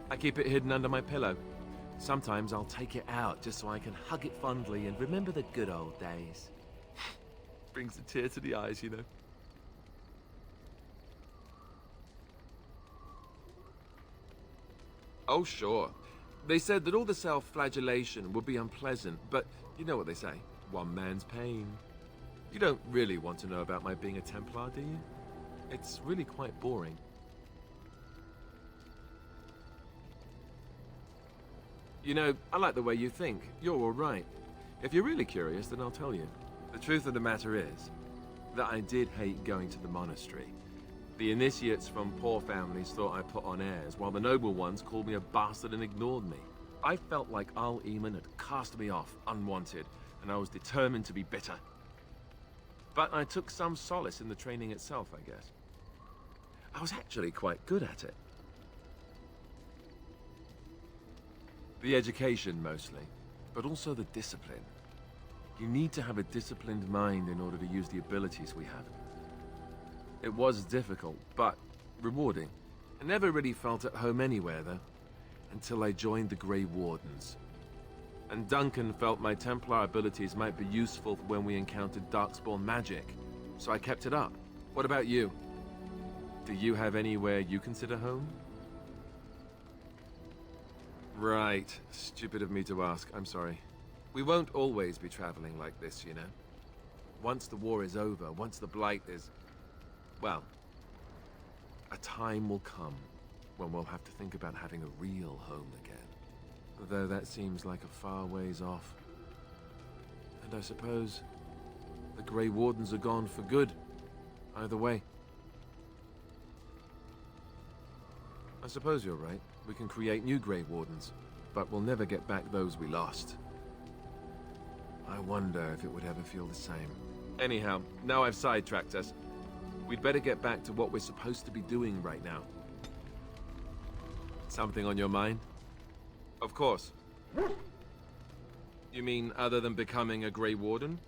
I keep it hidden under my pillow. Sometimes I'll take it out just so I can hug it fondly and remember the good old days. Brings a tear to the eyes, you know. Oh, sure. They said that all the self-flagellation would be unpleasant, but you know what they say, one man's pain. You don't really want to know about my being a Templar, do you? It's really quite boring. You know, I like the way you think. You're all right. If you're really curious, then I'll tell you. The truth of the matter is that I did hate going to the monastery. The initiates from poor families thought I put on airs, while the noble ones called me a bastard and ignored me. I felt like Al Eamon had cast me off, unwanted, and I was determined to be bitter. But I took some solace in the training itself, I guess. I was actually quite good at it. The education, mostly, but also the discipline. You need to have a disciplined mind in order to use the abilities we have. It was difficult, but rewarding. I never really felt at home anywhere, though, until I joined the Grey Wardens. And Duncan felt my Templar abilities might be useful when we encountered Darkspawn magic, so I kept it up. What about you? Do you have anywhere you consider home? Right. Stupid of me to ask. I'm sorry. We won't always be traveling like this, you know. Once the war is over, once the Blight is... well, a time will come when we'll have to think about having a real home again. Though that seems like a far ways off. And I suppose the Grey Wardens are gone for good. Either way. I suppose you're right. We can create new Grey Wardens, but we'll never get back those we lost. I wonder if it would ever feel the same. Anyhow, now I've sidetracked us. We'd better get back to what we're supposed to be doing right now. Something on your mind? Of course. You mean other than becoming a Grey Warden?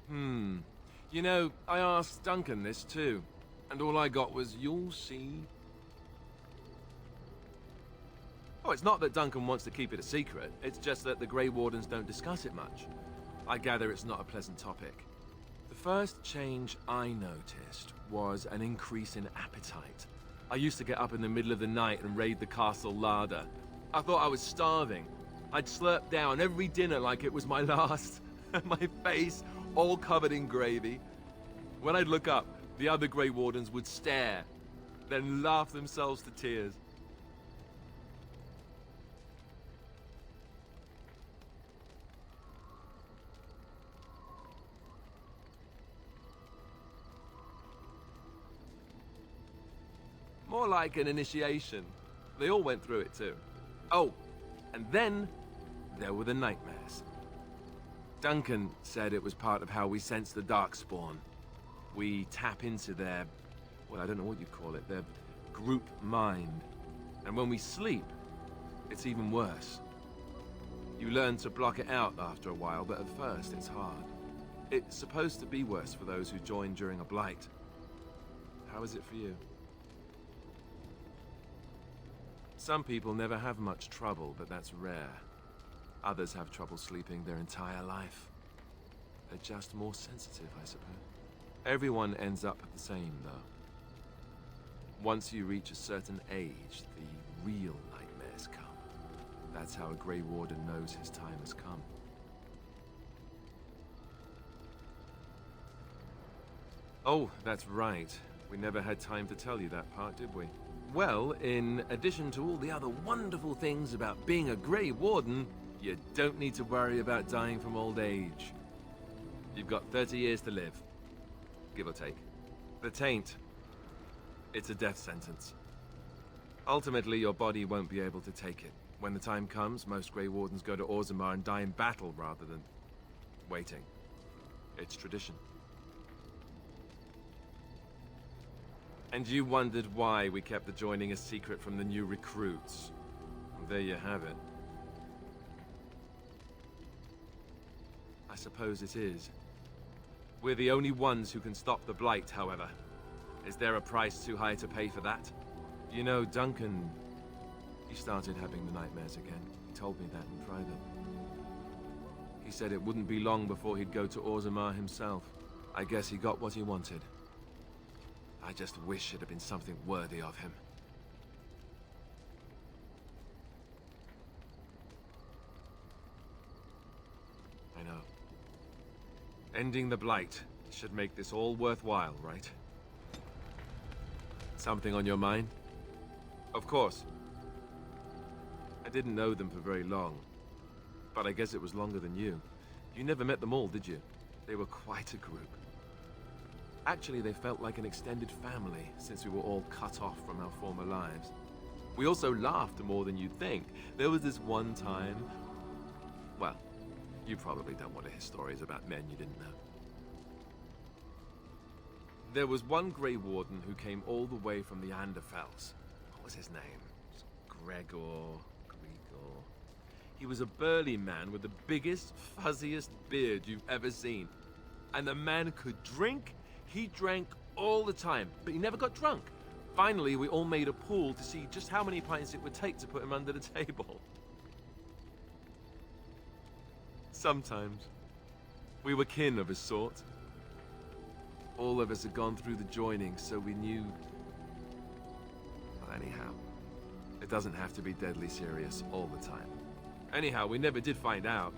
You know, I asked Duncan this too, and all I got was, "You'll see." Oh, it's not that Duncan wants to keep it a secret, it's just that the Grey Wardens don't discuss it much. I gather it's not a pleasant topic. The first change I noticed was an increase in appetite. I used to get up in the middle of the night and raid the castle larder. I thought I was starving. I'd slurp down every dinner like it was my last. My face all covered in gravy. When I'd look up, the other Grey Wardens would stare, then laugh themselves to tears. More like an initiation. They all went through it too. Oh, and then there were the nightmares. Duncan said it was part of how we sense the Darkspawn. We tap into their, well, I don't know what you'd call it, their group mind. And when we sleep, it's even worse. You learn to block it out after a while, but at first it's hard. It's supposed to be worse for those who join during a blight. How is it for you? Some people never have much trouble, but that's rare. Others have trouble sleeping their entire life. They're just more sensitive, I suppose. Everyone ends up the same, though. Once you reach a certain age, the real nightmares come. That's how a Grey Warden knows his time has come. Oh, that's right. We never had time to tell you that part, did we? Well, in addition to all the other wonderful things about being a Grey Warden, you don't need to worry about dying from old age. You've got 30 years to live, give or take. The Taint, it's a death sentence. Ultimately, your body won't be able to take it. When the time comes, most Grey Wardens go to Ostagar and die in battle rather than waiting. It's tradition. And you wondered why we kept the joining a secret from the new recruits. Well, there you have it. I suppose it is. We're the only ones who can stop the Blight, however. Is there a price too high to pay for that? You know, Duncan, he started having the nightmares again. He told me that in private. He said it wouldn't be long before he'd go to Ostagar himself. I guess he got what he wanted. I just wish it had been something worthy of him. I know. Ending the Blight should make this all worthwhile, right? Something on your mind? Of course. I didn't know them for very long, but I guess it was longer than you. You never met them all, did you? They were quite a group. Actually, they felt like an extended family, since we were all cut off from our former lives. We also laughed more than you'd think. There was this one time... Well, you probably don't want to hear stories about men you didn't know. There was one Grey Warden who came all the way from the Anderfells. What was his name? Gregor... He was a burly man with the biggest, fuzziest beard you've ever seen. And the man could drink. He drank all the time, but he never got drunk. Finally, we all made a pool to see just how many pints it would take to put him under the table. Sometimes, we were kin of a sort. All of us had gone through the joining, so we knew... Well, anyhow, it doesn't have to be deadly serious all the time. Anyhow, we never did find out.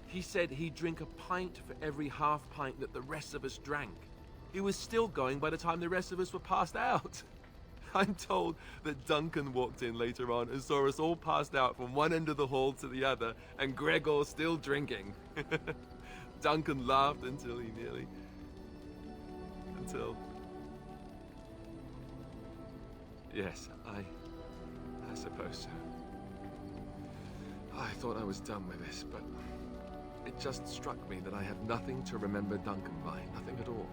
He said he'd drink a pint for every half pint that the rest of us drank. He was still going by the time the rest of us were passed out. I'm told that Duncan walked in later on and saw us all passed out from one end of the hall to the other, and Gregor still drinking. Duncan laughed until he nearly... Until... Yes, I suppose so. I thought I was done with this, but it just struck me that I have nothing to remember Duncan by, nothing at all.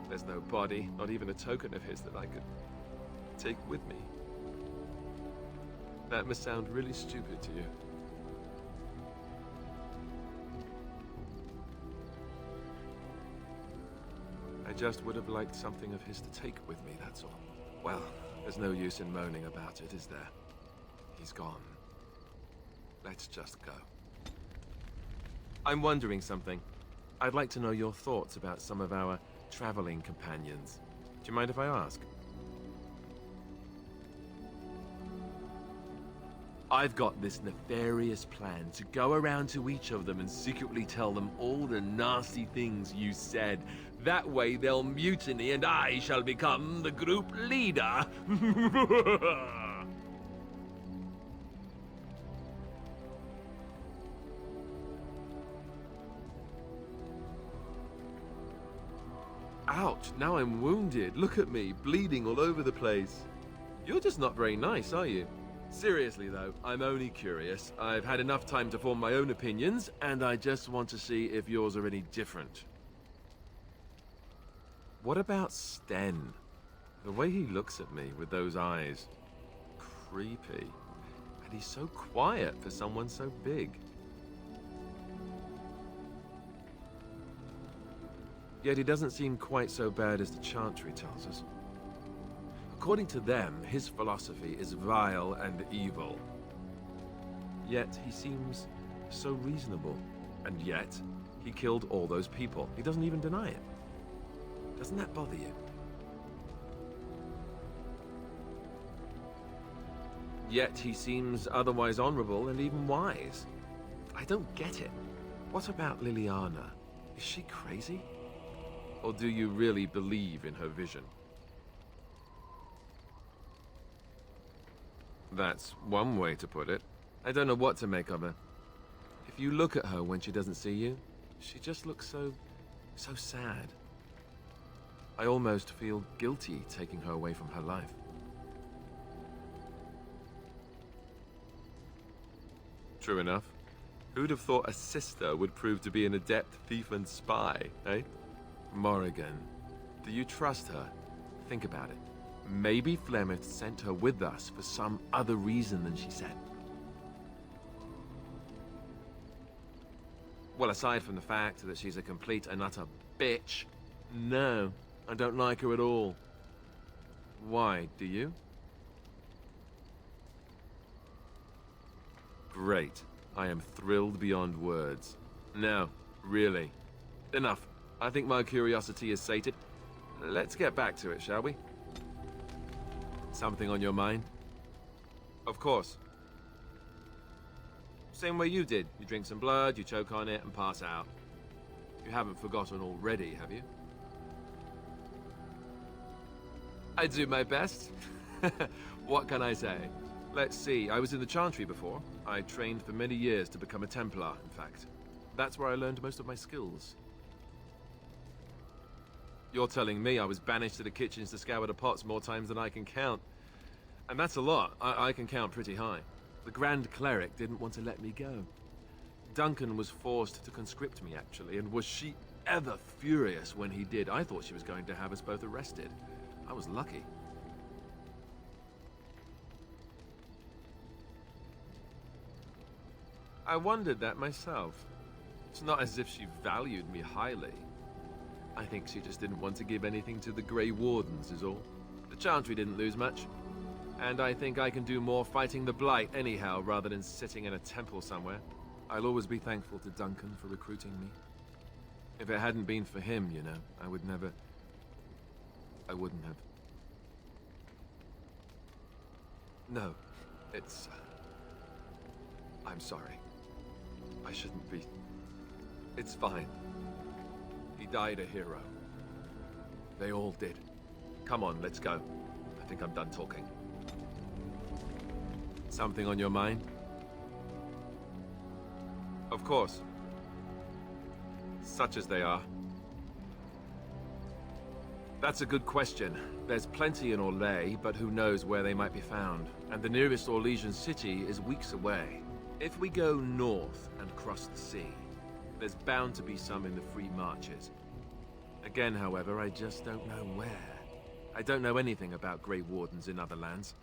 There's no body, not even a token of his that I could take with me. That must sound really stupid to you. I just would have liked something of his to take with me, that's all. Well, there's no use in moaning about it, is there? He's gone. Let's just go. I'm wondering something. I'd like to know your thoughts about some of our traveling companions. Do you mind if I ask? I've got this nefarious plan to go around to each of them and secretly tell them all the nasty things you said. That way they'll mutiny and I shall become the group leader. Ouch, now I'm wounded. Look at me, bleeding all over the place. You're just not very nice, are you? Seriously though, I'm only curious. I've had enough time to form my own opinions, and I just want to see if yours are any different. What about Sten? The way he looks at me with those eyes. Creepy. And he's so quiet for someone so big. Yet he doesn't seem quite so bad as the Chantry tells us. According to them, his philosophy is vile and evil. Yet he seems so reasonable. And yet, he killed all those people. He doesn't even deny it. Doesn't that bother you? Yet he seems otherwise honorable and even wise. I don't get it. What about Liliana? Is she crazy? Or do you really believe in her vision? That's one way to put it. I don't know what to make of her. If you look at her when she doesn't see you, she just looks so sad. I almost feel guilty taking her away from her life. True enough. Who'd have thought a sister would prove to be an adept thief and spy, eh? Morrigan, do you trust her? Think about it. Maybe Flemeth sent her with us for some other reason than she said. Well, aside from the fact that she's a complete and utter bitch, no, I don't like her at all. Why, do you? Great. I am thrilled beyond words. Now, really. Enough. I think my curiosity is sated. Let's get back to it, shall we? Something on your mind? Of course. Same way you did. You drink some blood, you choke on it, and pass out. You haven't forgotten already, have you? I do my best. What can I say? Let's see, I was in the Chantry before. I trained for many years to become a Templar, in fact. That's where I learned most of my skills. You're telling me I was banished to the kitchens to scour the pots more times than I can count. And that's a lot. I can count pretty high. The Grand Cleric didn't want to let me go. Duncan was forced to conscript me, actually, and was she ever furious when he did. I thought she was going to have us both arrested. I was lucky. I wondered that myself. It's not as if she valued me highly. I think she just didn't want to give anything to the Grey Wardens, is all. The Chantry didn't lose much. And I think I can do more fighting the Blight anyhow, rather than sitting in a temple somewhere. I'll always be thankful to Duncan for recruiting me. If it hadn't been for him, you know, I wouldn't have. No, it's... I'm sorry. I shouldn't be. It's fine. He died a hero. They all did. Come on, let's go. I think I'm done talking. Something on your mind? Of course. Such as they are. That's a good question. There's plenty in Orlais, but who knows where they might be found. And the nearest Orlesian city is weeks away. If we go north and cross the sea, there's bound to be some in the Free Marches. Again, however, I just don't know where. I don't know anything about Grey Wardens in other lands.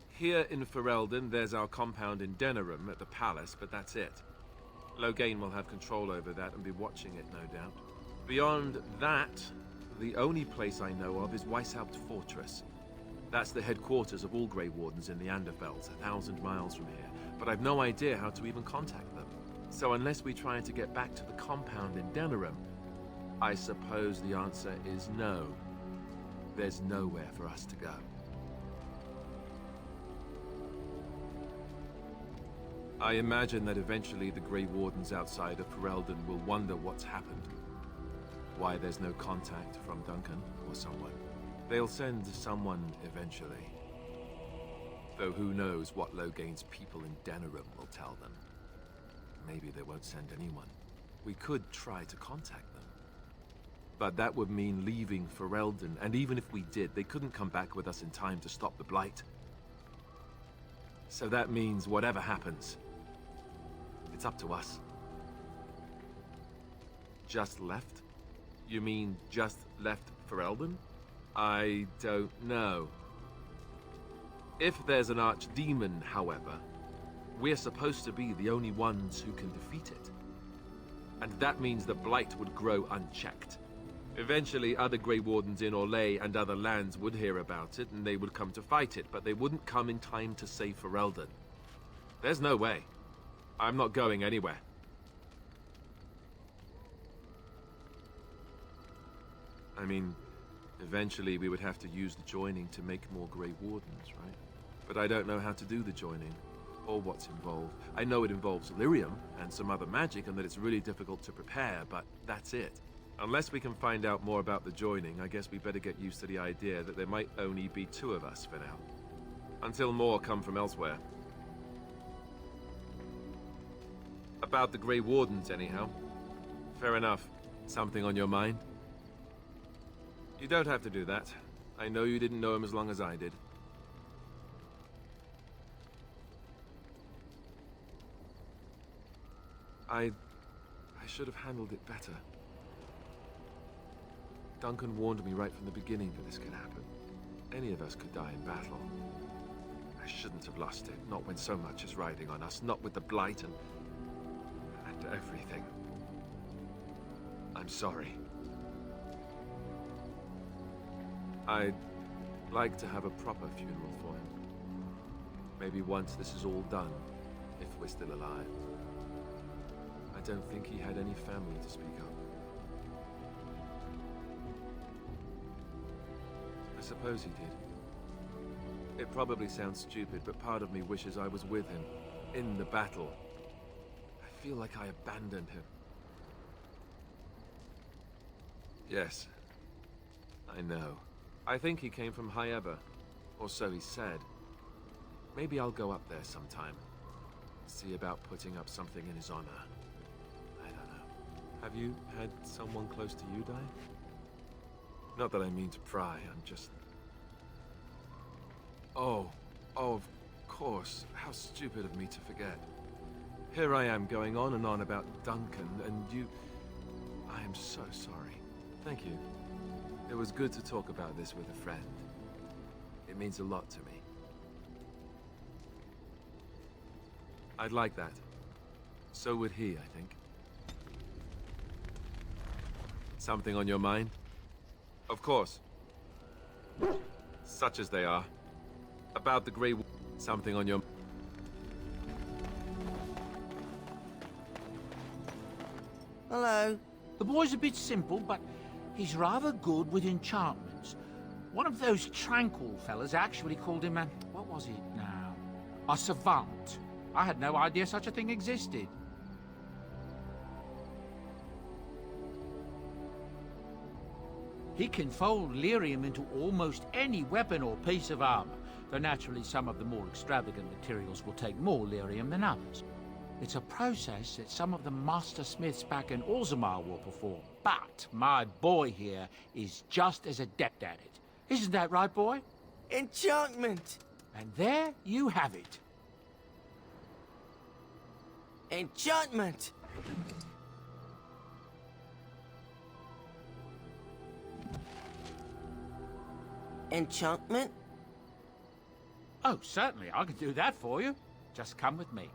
Here in Ferelden, there's our compound in Denerim at the palace, but that's it. Loghain will have control over that and be watching it, no doubt. Beyond that, the only place I know of is Weishaupt Fortress. That's the headquarters of all Grey Wardens in the Anderfelds, 1,000 miles from here. But I've no idea how to even contact them. So unless we try to get back to the compound in Denerim, I suppose the answer is no. There's nowhere for us to go. I imagine that eventually the Grey Wardens outside of Ferelden will wonder what's happened. why there's no contact from Duncan or someone. They'll send someone eventually. Though who knows what Logain's people in Denerim will tell them. Maybe they won't send anyone. We could try to contact them. But that would mean leaving Ferelden, and even if we did, they couldn't come back with us in time to stop the Blight. So that means whatever happens, it's up to us. Just left? You mean just left Ferelden? I don't know. If there's an archdemon, however, we're supposed to be the only ones who can defeat it. And that means the Blight would grow unchecked. Eventually, other Grey Wardens in Orlais and other lands would hear about it, and they would come to fight it, but they wouldn't come in time to save Ferelden. There's no way. I'm not going anywhere. I mean, eventually we would have to use the joining to make more Grey Wardens, right? But I don't know how to do the joining, or what's involved. I know it involves lyrium and some other magic, and that it's really difficult to prepare, but that's it. Unless we can find out more about the joining, I guess we better get used to the idea that there might only be 2 of us for now. Until more come from elsewhere. About the Grey Wardens, anyhow. Fair enough. Something on your mind? You don't have to do that. I know you didn't know him as long as I did. I should have handled it better. Duncan warned me right from the beginning that this could happen. Any of us could die in battle. I shouldn't have lost it, not when so much is riding on us, not with the Blight and everything. I'm sorry. I'd like to have a proper funeral for him. Maybe once this is all done, if we're still alive. I don't think he had any family to speak of. I suppose he did. It probably sounds stupid, but part of me wishes I was with him, in the battle. I feel like I abandoned him. Yes, I know. I think he came from High Ever, or so he said. Maybe I'll go up there sometime. See about putting up something in his honor. I don't know. Have you had someone close to you die? Not that I mean to pry, I'm just... Oh, of course. How stupid of me to forget. Here I am going on and on about Duncan, and you... I am so sorry. Thank you. It was good to talk about this with a friend. It means a lot to me. I'd like that. So would he, I think. Something on your mind? Of course. Such as they are. About the Grey... Something on your... Hello. The boy's a bit simple, but he's rather good with enchantments. One of those tranquil fellas actually called him a... what was it now? A savant. I had no idea such a thing existed. He can fold lyrium into almost any weapon or piece of armor, though naturally some of the more extravagant materials will take more lyrium than others. It's a process that some of the master smiths back in Orzammar will perform, but my boy here is just as adept at it. Isn't that right, boy? Enchantment! And there you have it. Enchantment! Enchantment? Oh, certainly, I can do that for you. Just come with me.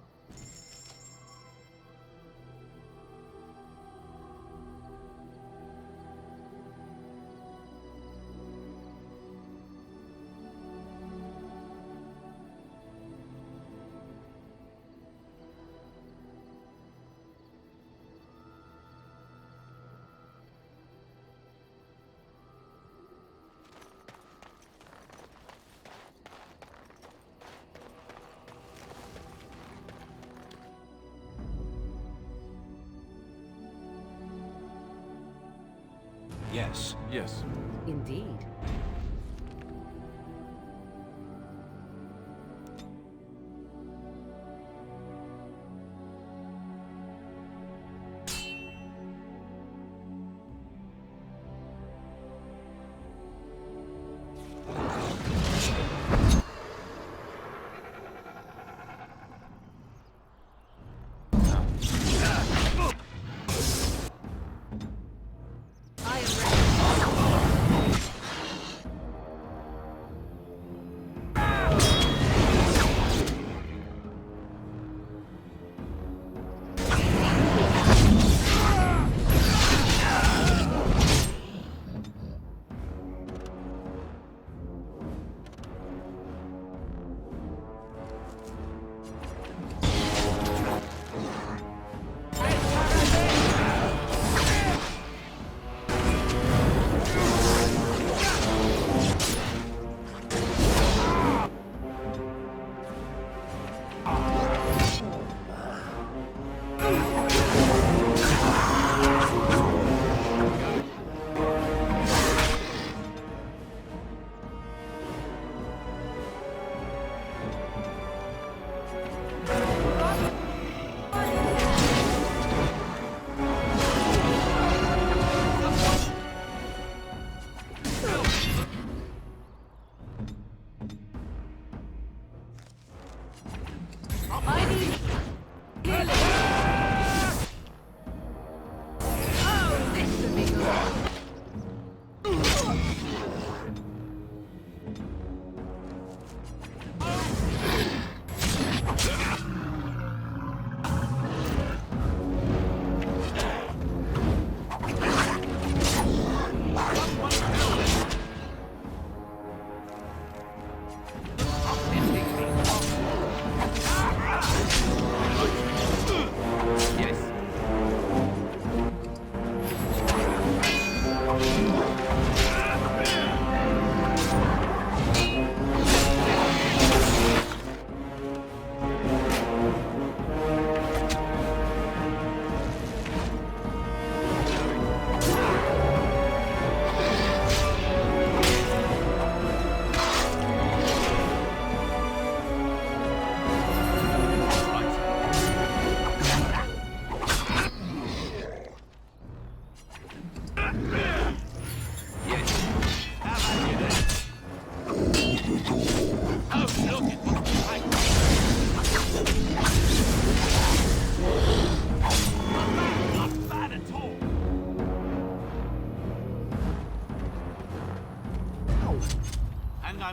yes. Yes. Indeed.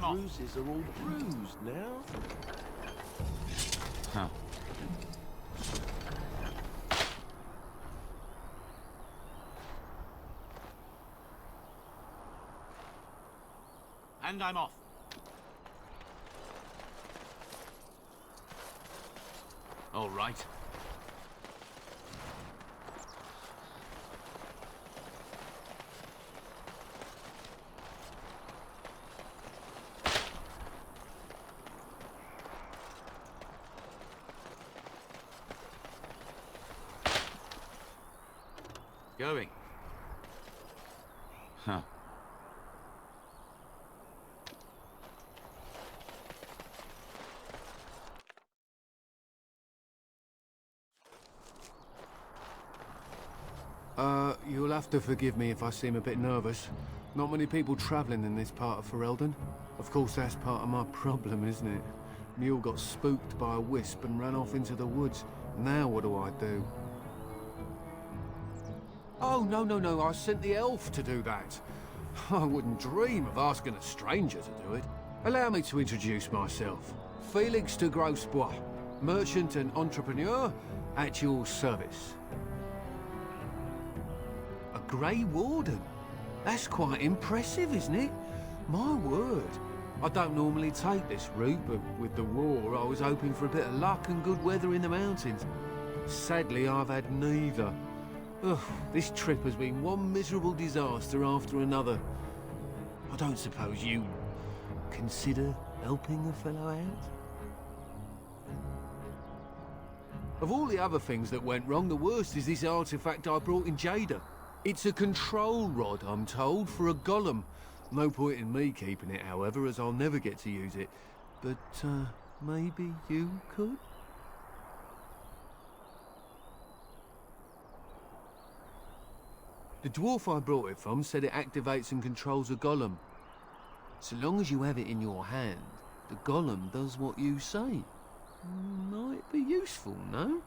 Bruises are all bruised now. Huh. And I'm off. All right. Going. Huh. You'll have to forgive me if I seem a bit nervous. Not many people travelling in this part of Ferelden. Of course, that's part of my problem, isn't it? Mule got spooked by a wisp and ran off into the woods. Now what do I do? Oh, no, I sent the elf to do that. I wouldn't dream of asking a stranger to do it. Allow me to introduce myself. Felix de Grosbois, merchant and entrepreneur at your service. A Grey Warden? That's quite impressive, isn't it? My word. I don't normally take this route, but with the war, I was hoping for a bit of luck and good weather in the mountains. Sadly, I've had neither. Ugh, this trip has been one miserable disaster after another. I don't suppose you consider helping a fellow out? Of all the other things that went wrong, the worst is this artifact I brought in Jada. It's a control rod, I'm told, for a golem. No point in me keeping it, however, as I'll never get to use it. But, maybe you could? The dwarf I brought it from said it activates and controls a golem. So long as you have it in your hand, the golem does what you say. Might be useful, no?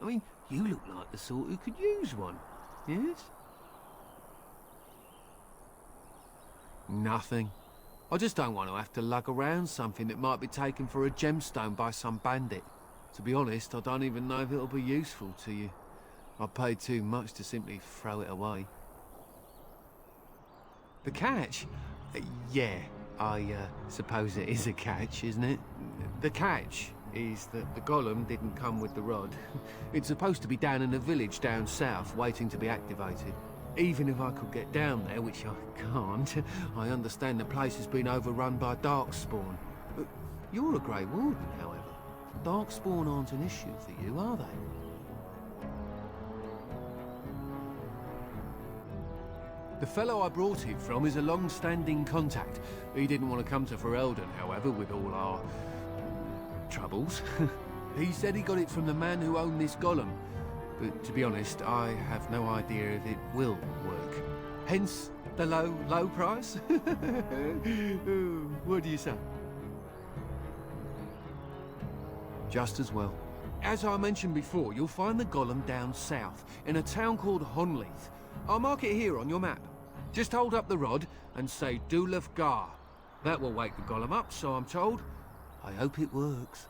I mean, you look like the sort who could use one, yes? Nothing. I just don't want to have to lug around something that might be taken for a gemstone by some bandit. To be honest, I don't even know if it'll be useful to you. I paid too much to simply throw it away. The catch? Yeah, I suppose it is a catch, isn't it? The catch is that the golem didn't come with the rod. It's supposed to be down in a village down south, waiting to be activated. Even if I could get down there, which I can't, I understand the place has been overrun by darkspawn. You're a Grey Warden, however. Darkspawn aren't an issue for you, are they? The fellow I brought it from is a long-standing contact. He didn't want to come to Ferelden, however, with all our troubles. He said he got it from the man who owned this golem. But to be honest, I have no idea if it will work. Hence the low price. What do you say? Just as well. As I mentioned before, you'll find the golem down south, in a town called Honleith. I'll mark it here on your map. Just hold up the rod and say Dulaf Gar. That will wake the golem up, so I'm told. I hope it works.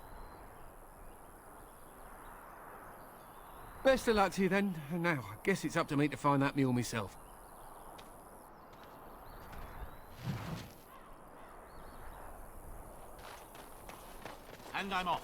Best of luck to you then. Now, I guess it's up to me to find that mule myself. And I'm off.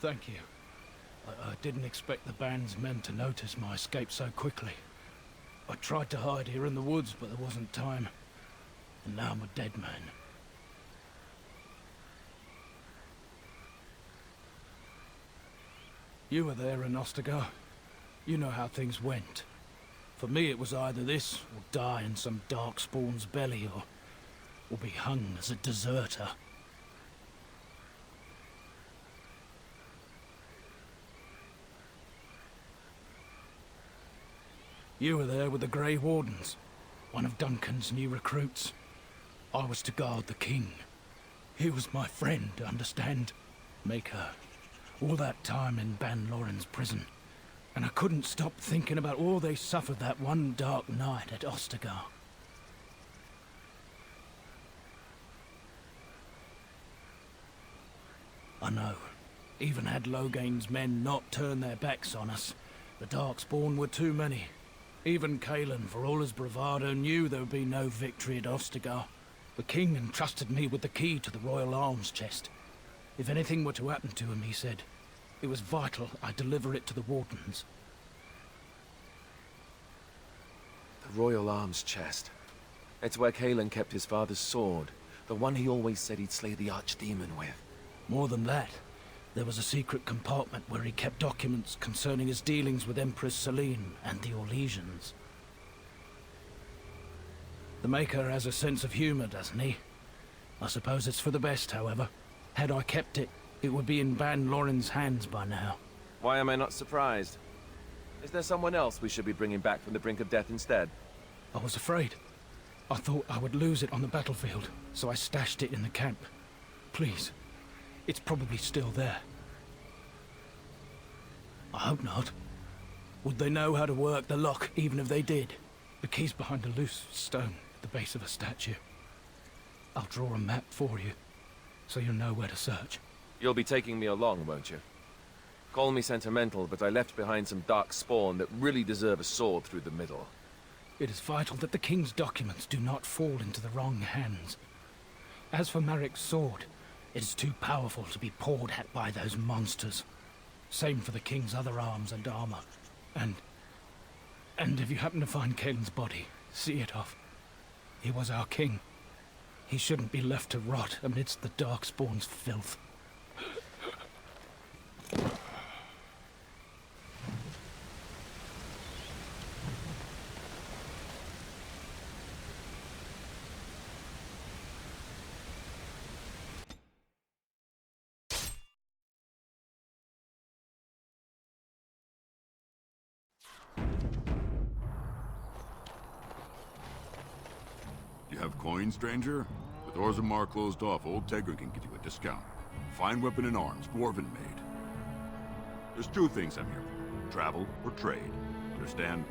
thank you. I didn't expect the band's men to notice my escape so quickly. I tried to hide here in the woods, but there wasn't time. And now I'm a dead man. You were there in Ostagar. You know how things went. For me, it was either this, or die in some darkspawn's belly, or be hung as a deserter. You were there with the Grey Wardens, one of Duncan's new recruits. I was to guard the king. He was my friend, understand? Maker. All that time in Ban Loren's prison. And I couldn't stop thinking about all they suffered that one dark night at Ostagar. I know. Even had Logain's men not turned their backs on us, the Darkspawn were too many. Even Kalen, for all his bravado, knew there would be no victory at Ostagar. The king entrusted me with the key to the royal arms chest. If anything were to happen to him, he said, it was vital I deliver it to the Wardens. The royal arms chest. It's where Kalen kept his father's sword. The one he always said he'd slay the archdemon with. More than that, there was a secret compartment where he kept documents concerning his dealings with Empress Celine and the Orlesians. The Maker has a sense of humor, doesn't he? I suppose it's for the best, however. Had I kept it, it would be in Ban Loren's hands by now. Why am I not surprised? Is there someone else we should be bringing back from the brink of death instead? I was afraid. I thought I would lose it on the battlefield, so I stashed it in the camp. Please. It's probably still there. I hope not. Would they know how to work the lock, even if they did? The key's behind a loose stone at the base of a statue. I'll draw a map for you, so you'll know where to search. You'll be taking me along, won't you? Call me sentimental, but I left behind some dark spawn that really deserve a sword through the middle. It is vital that the king's documents do not fall into the wrong hands. As for Marik's sword, it is too powerful to be pawed at by those monsters. Same for the king's other arms and armor. And if you happen to find Kalen's body, see it off. He was our king. He shouldn't be left to rot amidst the Darkspawn's filth. You have coins, stranger? With Orzammar closed off, old Tegra can get you a discount. Fine weapon and arms, dwarven made. There's two things I'm here for. Travel or trade. Understand?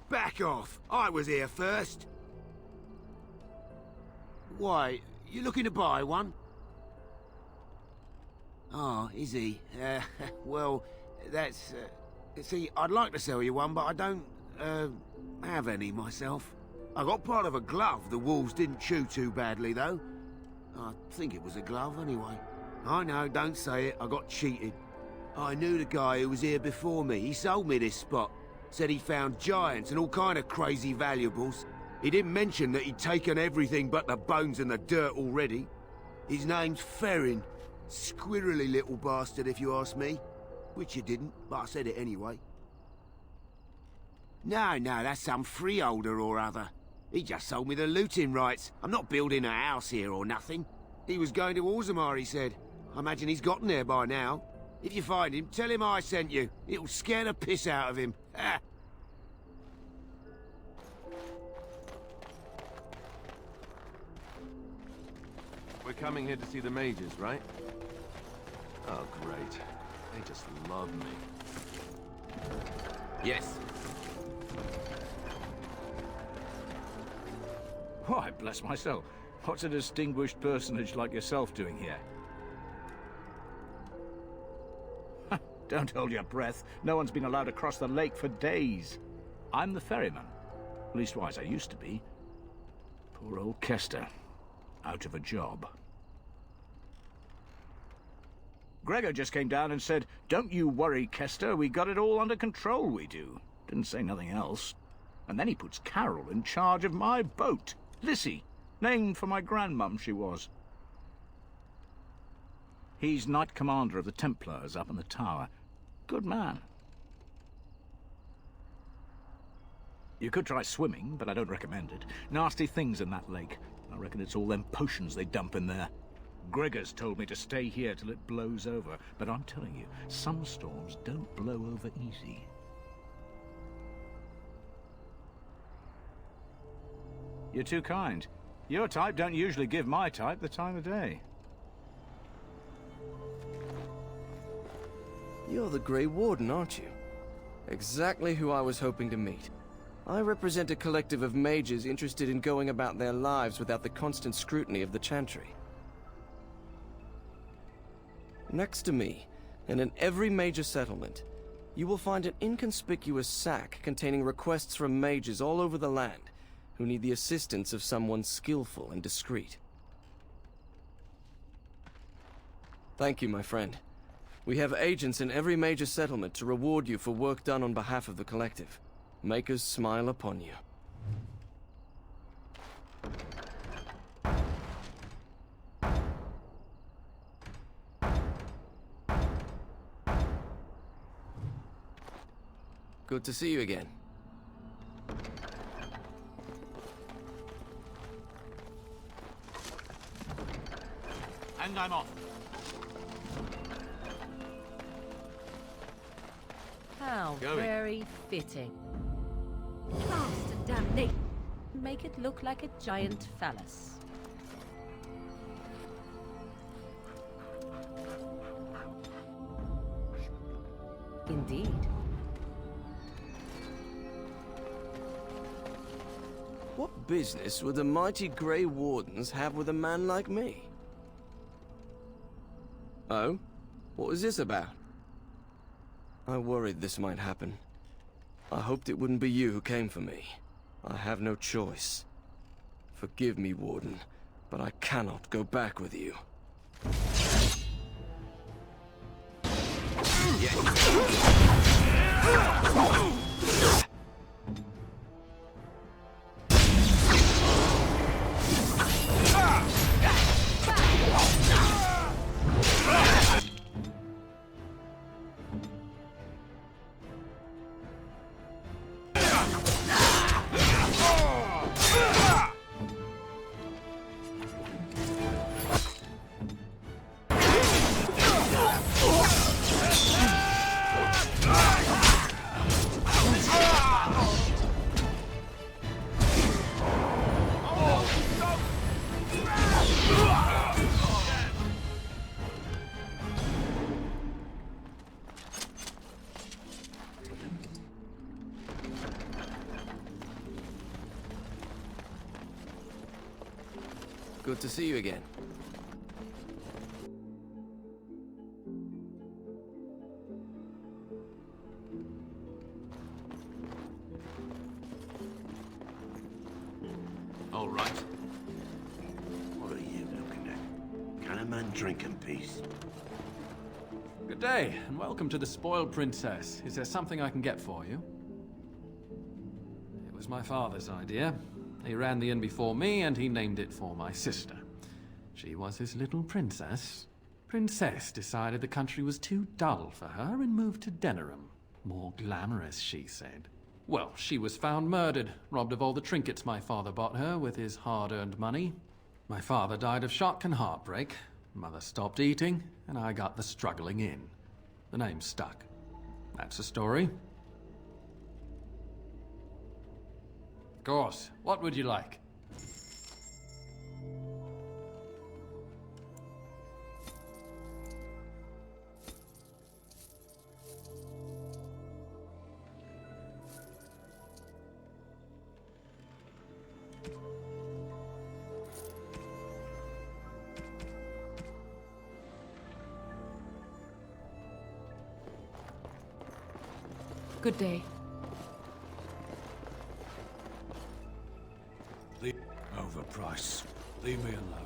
Back off! I was here first. Why, you looking to buy one? Oh, is he? Well, that's... see, I'd like to sell you one, but I don't, have any myself. I got part of a glove the wolves didn't chew too badly, though. I think it was a glove, anyway. I know, don't say it. I got cheated. I knew the guy who was here before me. He sold me this spot. Said he found giants and all kind of crazy valuables. He didn't mention that he'd taken everything but the bones and the dirt already. His name's Ferrin. Squirrely little bastard, if you ask me. Which you didn't, but I said it anyway. No, that's some freeholder or other. He just sold me the looting rights. I'm not building a house here or nothing. He was going to Ostagar, he said. I imagine he's gotten there by now. If you find him, tell him I sent you. It'll scare the piss out of him. Ha! We're coming here to see the mages, right? Oh, great. They just love me. Yes. Why, bless myself. What's a distinguished personage like yourself doing here? Don't hold your breath. No one's been allowed to cross the lake for days. I'm the ferryman. Leastwise, I used to be. Poor old Kester. Out of a job. Gregor just came down and said, "Don't you worry, Kester. We got it all under control, we do." Didn't say nothing else. And then he puts Carol in charge of my boat. Lissy. Named for my grandmum, she was. He's Knight Commander of the Templars up in the tower. Good man. You could try swimming, but I don't recommend it. Nasty things in that lake. I reckon it's all them potions they dump in there. Gregor's told me to stay here till it blows over, but I'm telling you, some storms don't blow over easy. You're too kind. Your type don't usually give my type the time of day. You're the Grey Warden, aren't you? Exactly who I was hoping to meet. I represent a collective of mages interested in going about their lives without the constant scrutiny of the Chantry. Next to me, and in every major settlement, you will find an inconspicuous sack containing requests from mages all over the land who need the assistance of someone skillful and discreet. Thank you, my friend. We have agents in every major settlement to reward you for work done on behalf of the collective. Make us smile upon you. Good to see you again. And I'm off. How Going. very fitting. Blast and damnation. Make it look like a giant phallus. Indeed. What business would the mighty Grey Wardens have with a man like me? Oh? What was this about? I worried this might happen. I hoped it wouldn't be you who came for me. I have no choice. Forgive me, Warden, but I cannot go back with you. Good to see you again. right. What are you looking at? Can a man drink in peace? Good day, and welcome to the Spoiled Princess. Is there something I can get for you? It was my father's idea. He ran the inn before me, and he named it for my sister. She was his little princess. Princess decided the country was too dull for her and moved to Denerim. More glamorous, she said. Well, she was found murdered, robbed of all the trinkets my father bought her with his hard-earned money. My father died of shock and heartbreak. Mother stopped eating, and I got the struggling inn. The name stuck. That's the story. Of course. What would you like? Good day. Overpriced. Leave me alone.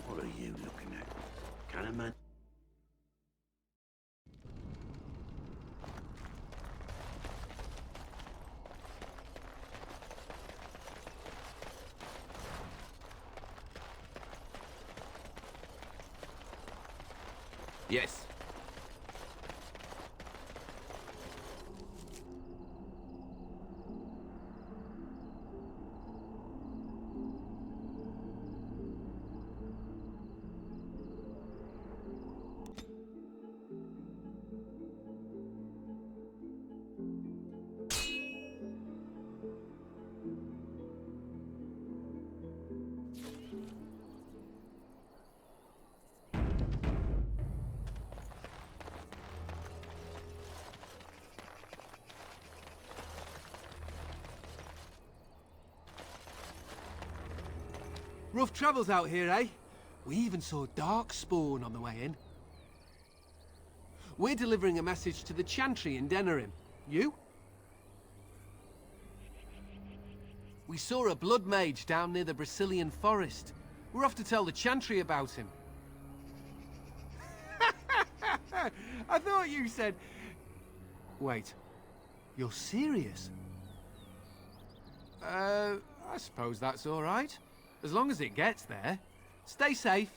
What are you looking at? Can a man... Yes. Rough travels out here, eh? We even saw Darkspawn on the way in. We're delivering a message to the Chantry in Denerim. You? We saw a blood mage down near the Brazilian forest. We're off to tell the Chantry about him. I thought you said... Wait. You're serious? I suppose that's all right. As long as it gets there. Stay safe.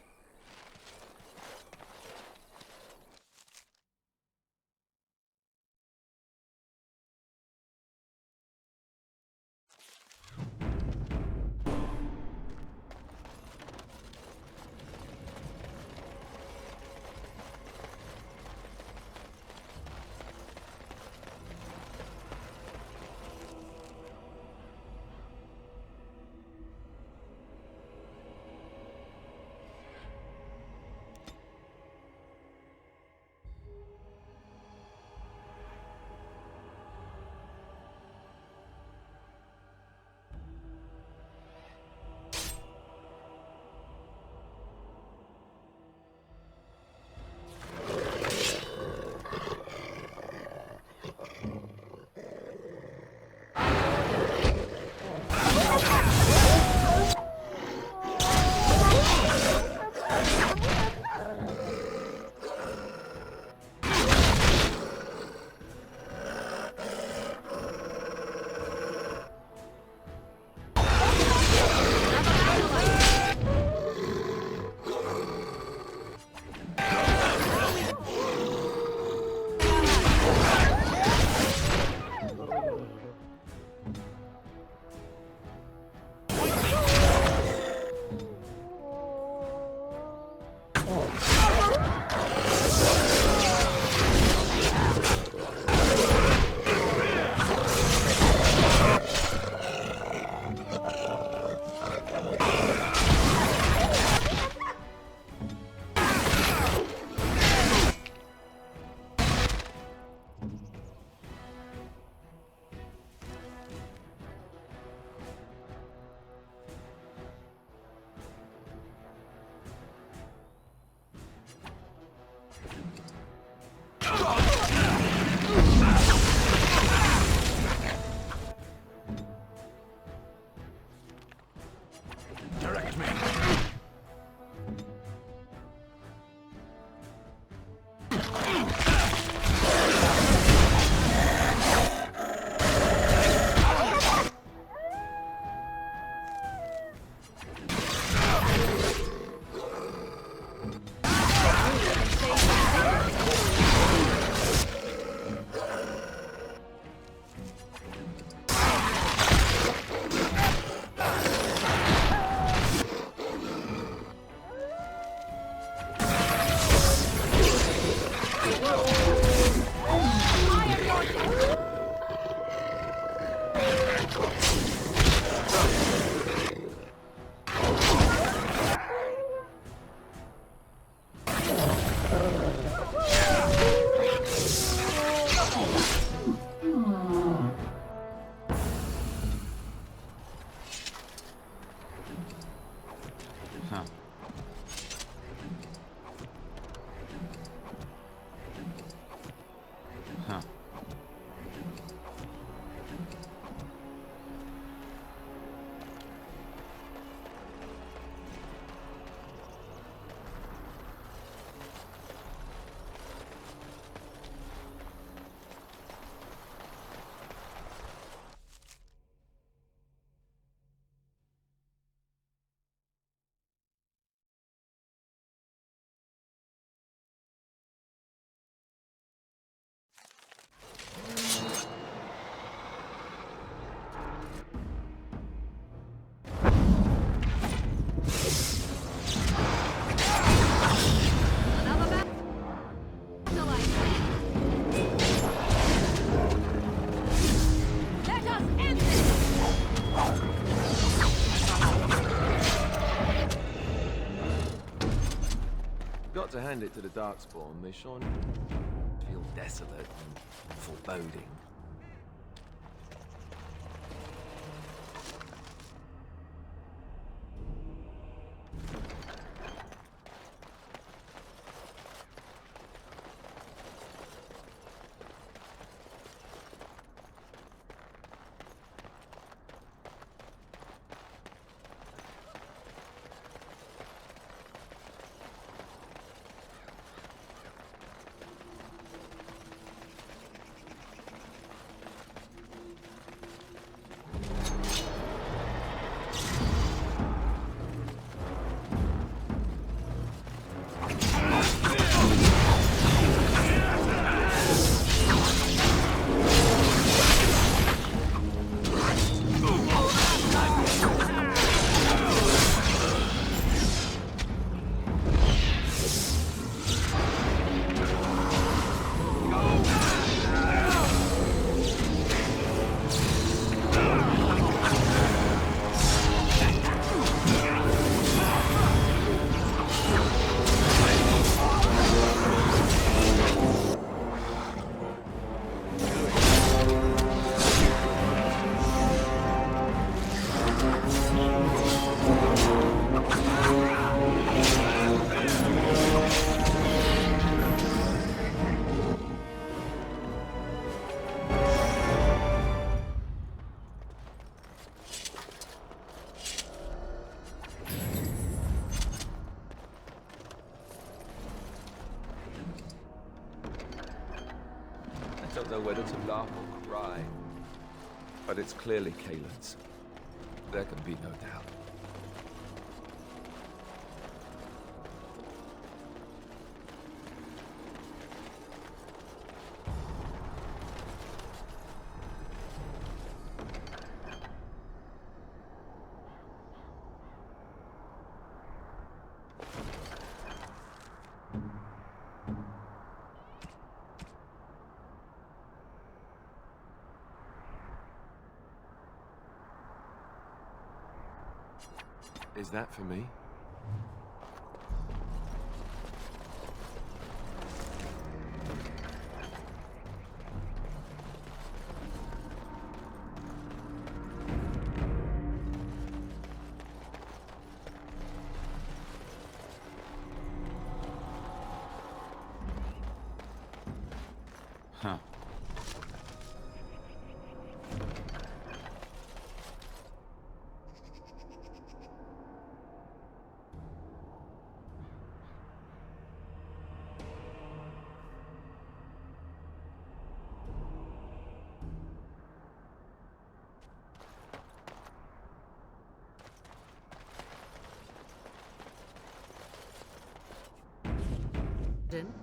Not to hand it to the Darkspawn, they sure feel desolate and foreboding. I don't know whether to laugh or cry, but it's clearly Kaelin's. There can be no doubt. Is that for me? Huh. Didn't.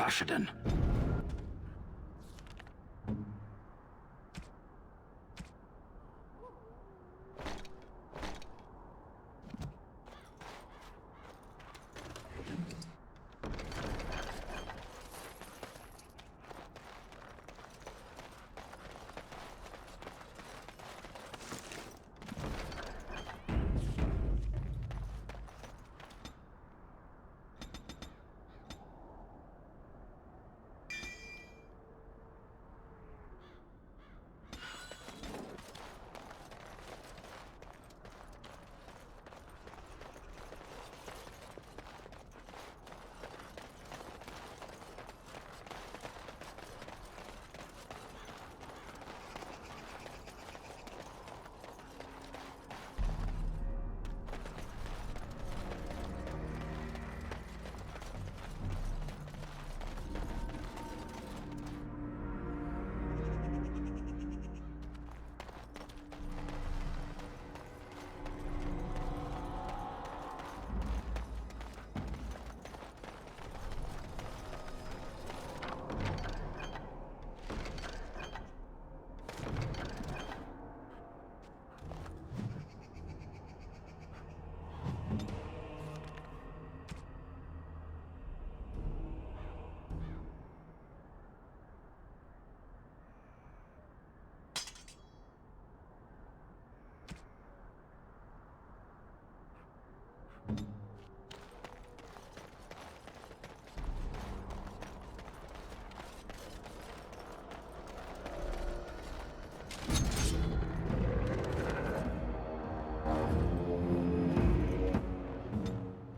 Vashaden.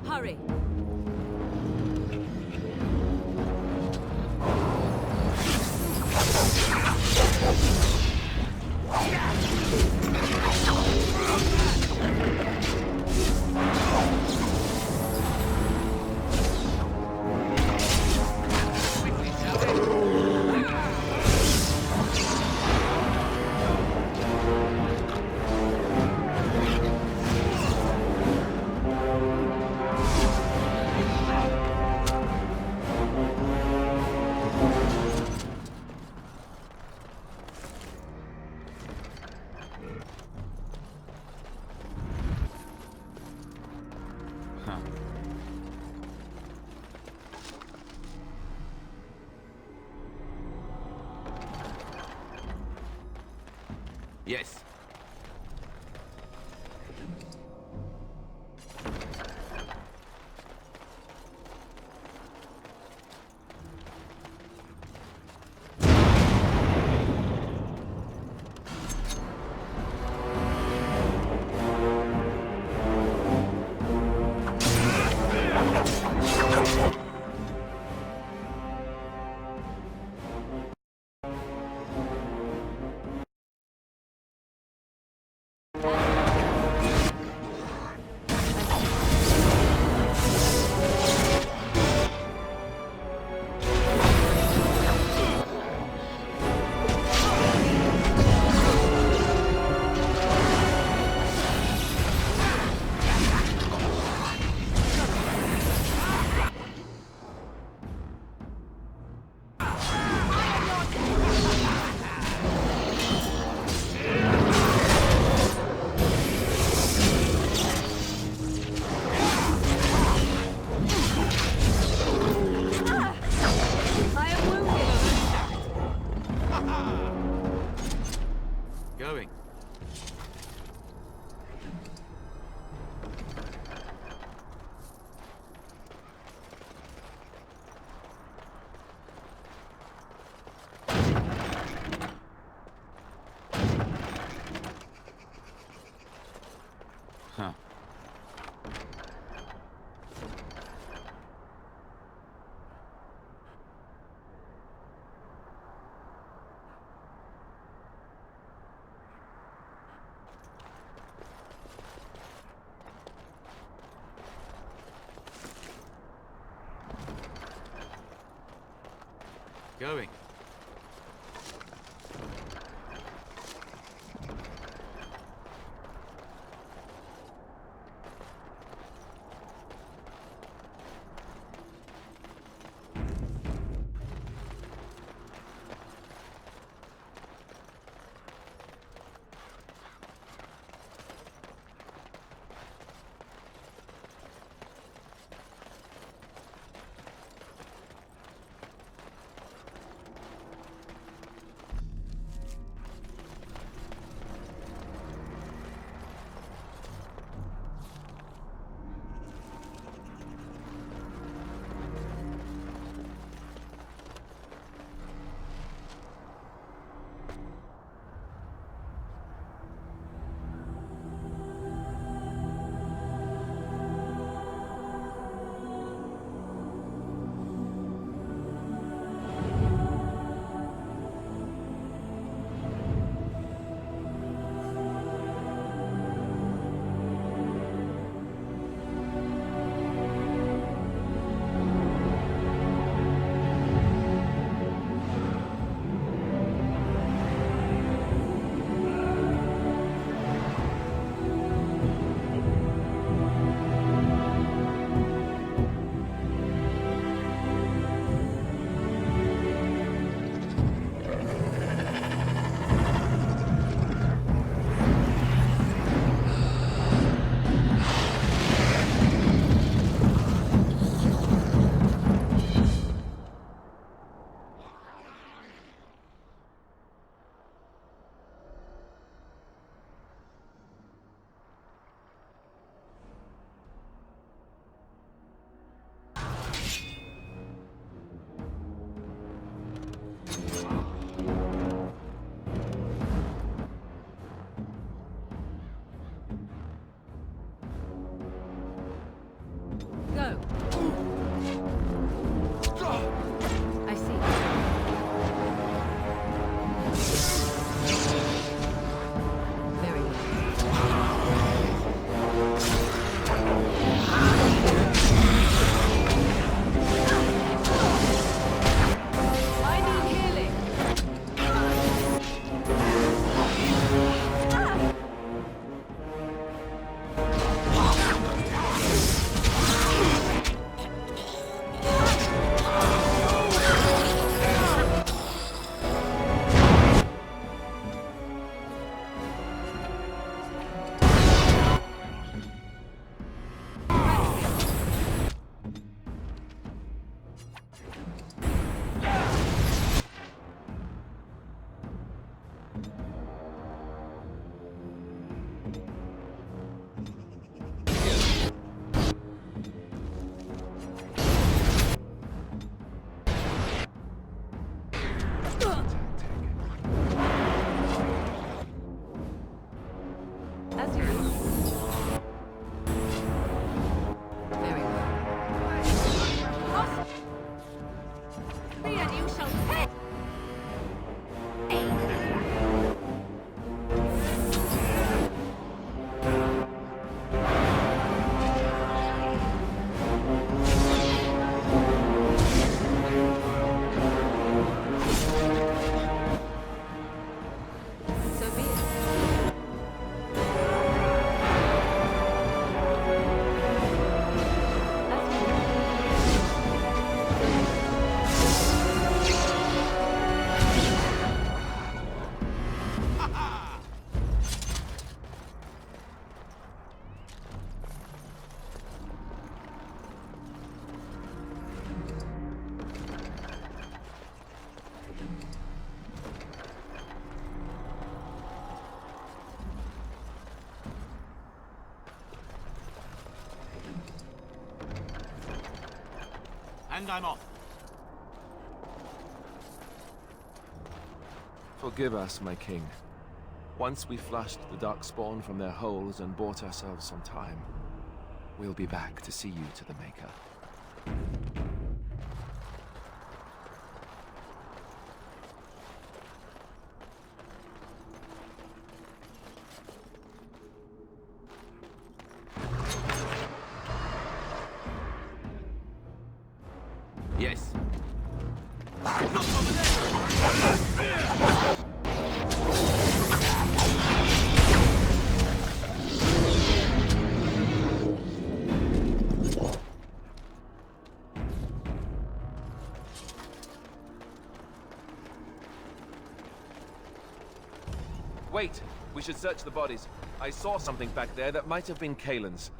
Hurry! Yes. Going. Huh. Going. As you wish. Very well. And you shall pay! So be it. And I'm off. Forgive us, my king. Once we flushed the darkspawn from their holes and bought ourselves some time, we'll be back to see you to the Maker. Yes. Wait! We should search the bodies. I saw something back there that might have been Kaelin's.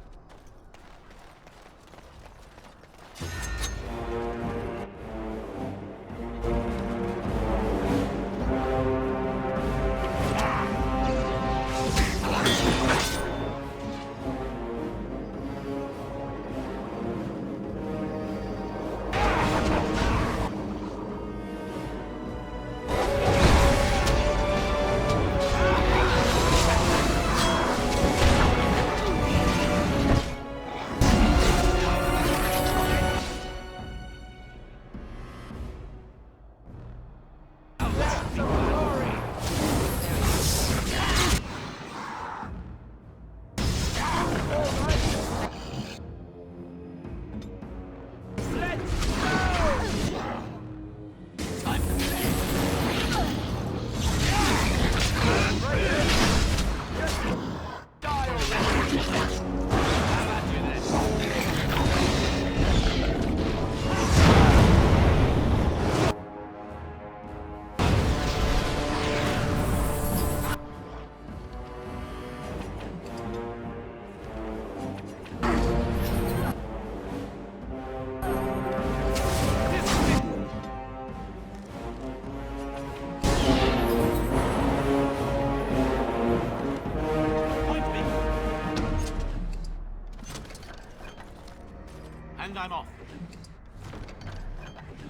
And I'm off.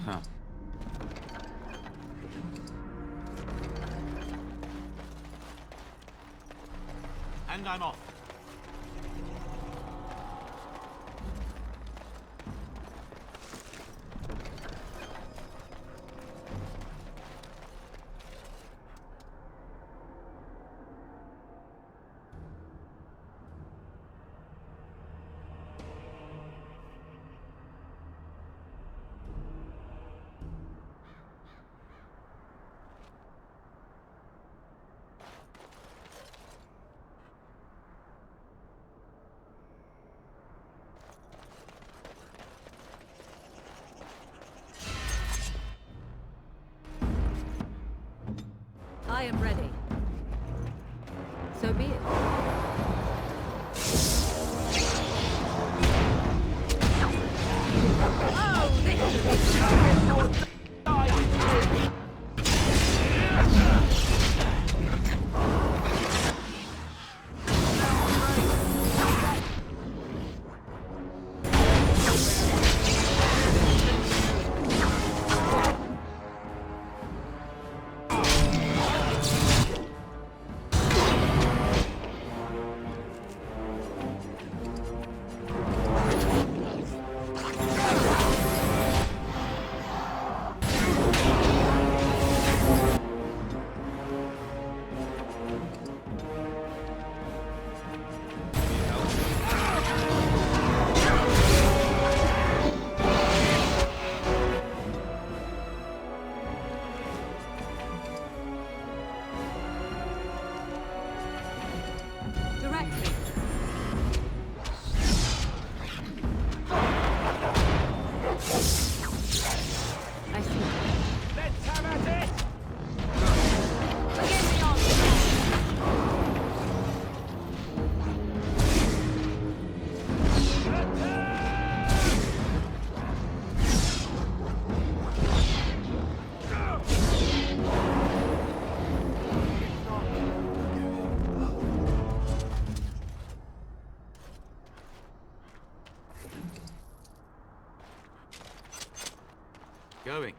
Huh. And I'm off. I am ready. So be it. Oh, this is Going.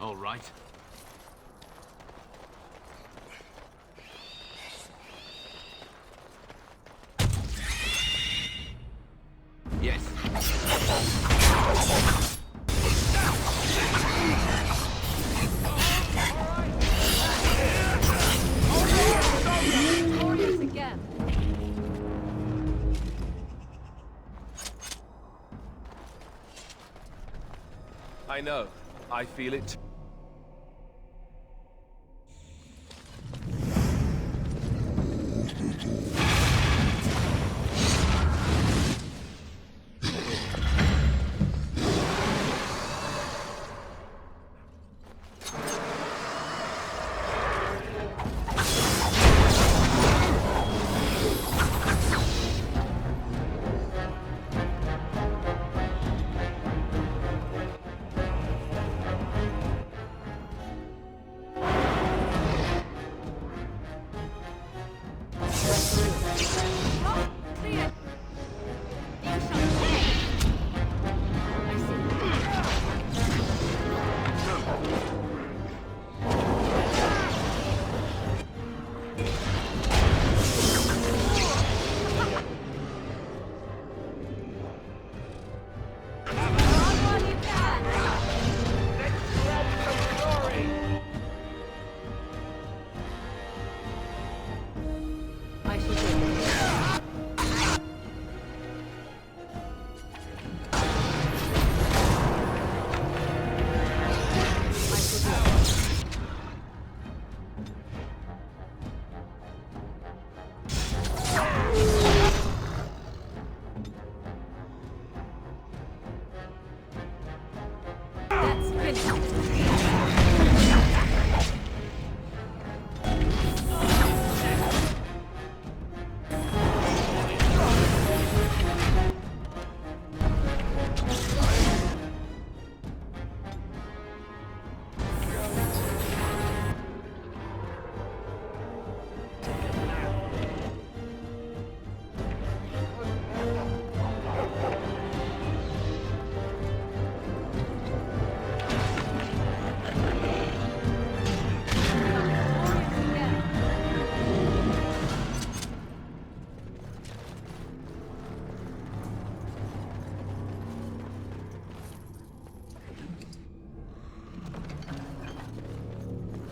All right. Yes. Glorious again. I know. I feel it. I shall do it. That's finished.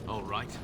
All right.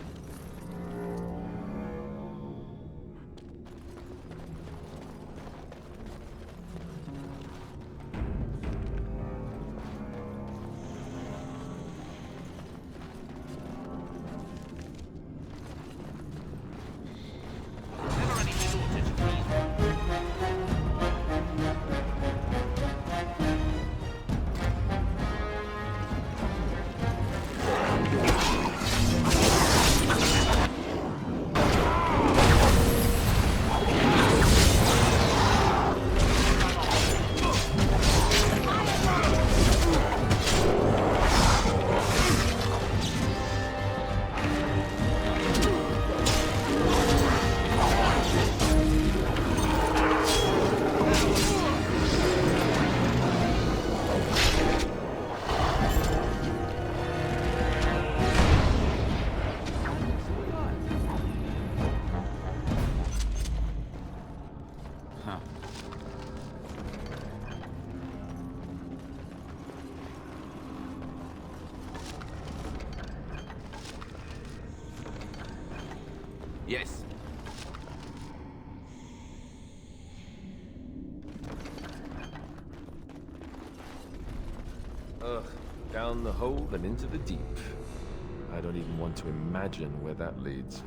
Huh. Yes. Ugh, down the hole and into the deep. I don't even want to imagine where that leads.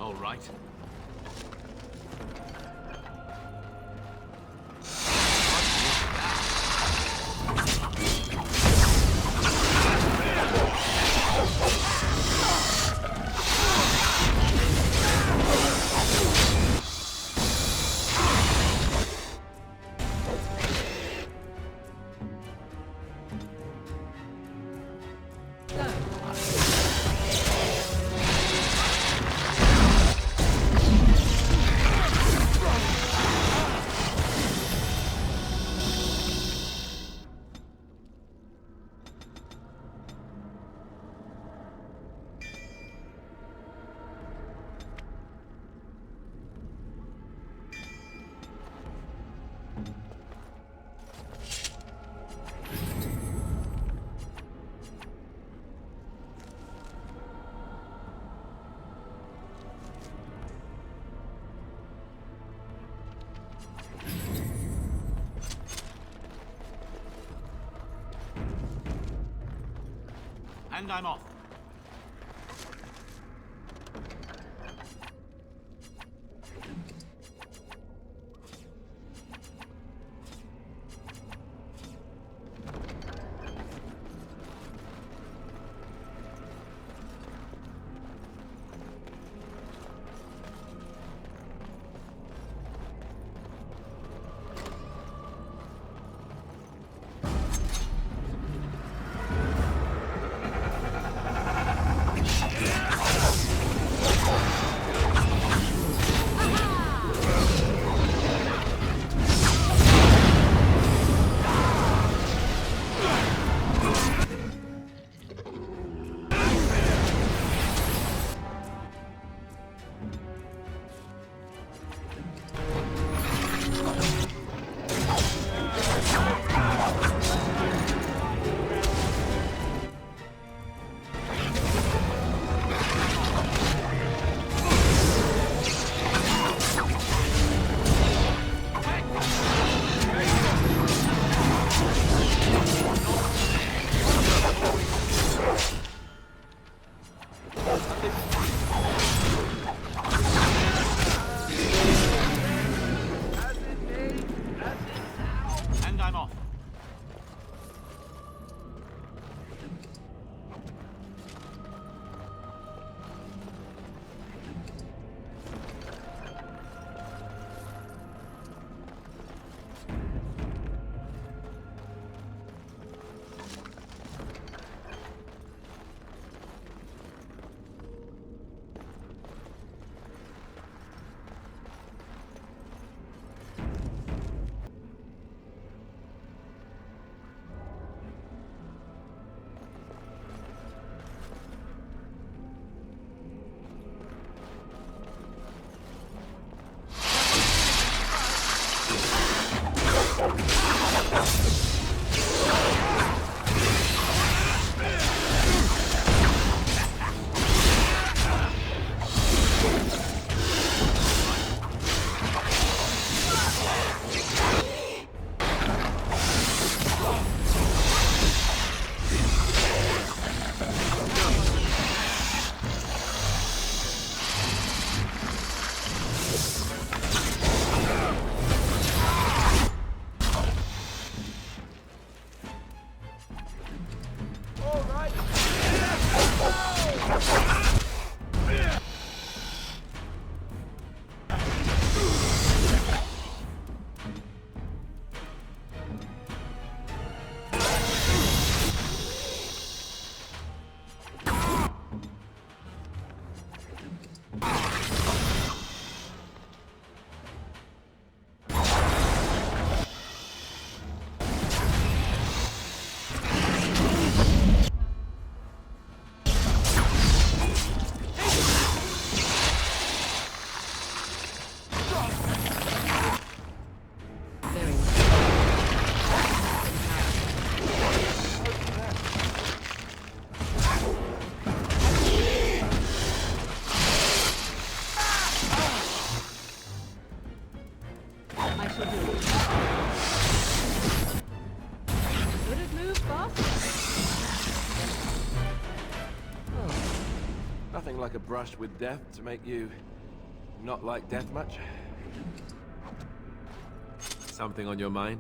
All right. And I'm off. Nothing like a brush with death to make you not like death much? Something on your mind?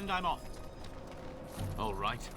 And I'm off. All right.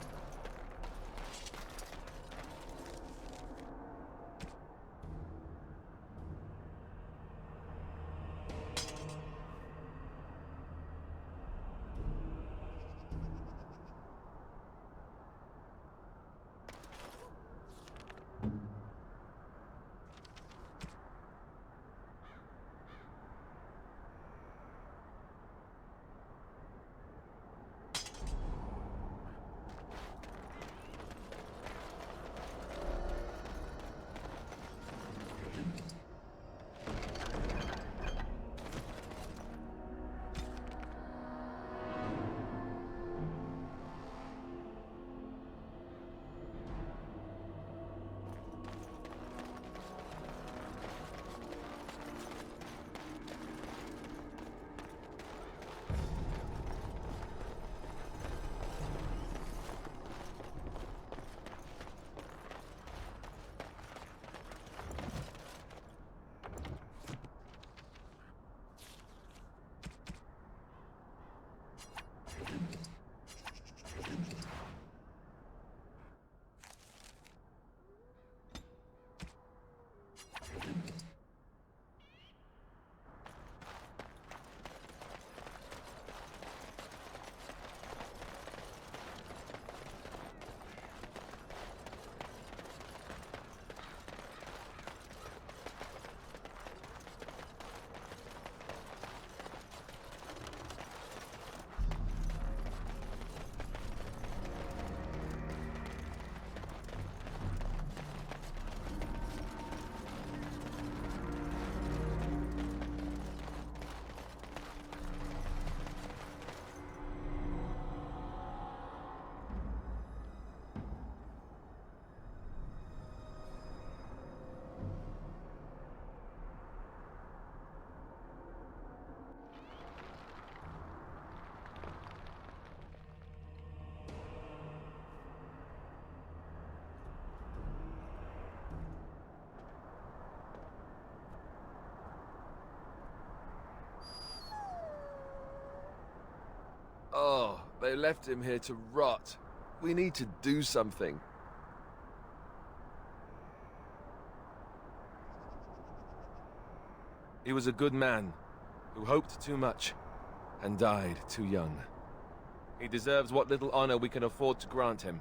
Oh, they left him here to rot. We need to do something. He was a good man who hoped too much and died too young. He deserves what little honor we can afford to grant him.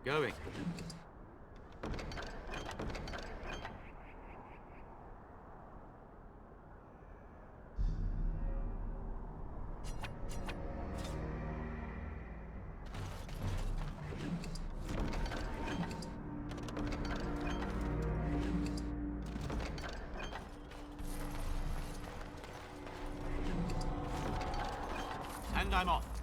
Going. And I'm off.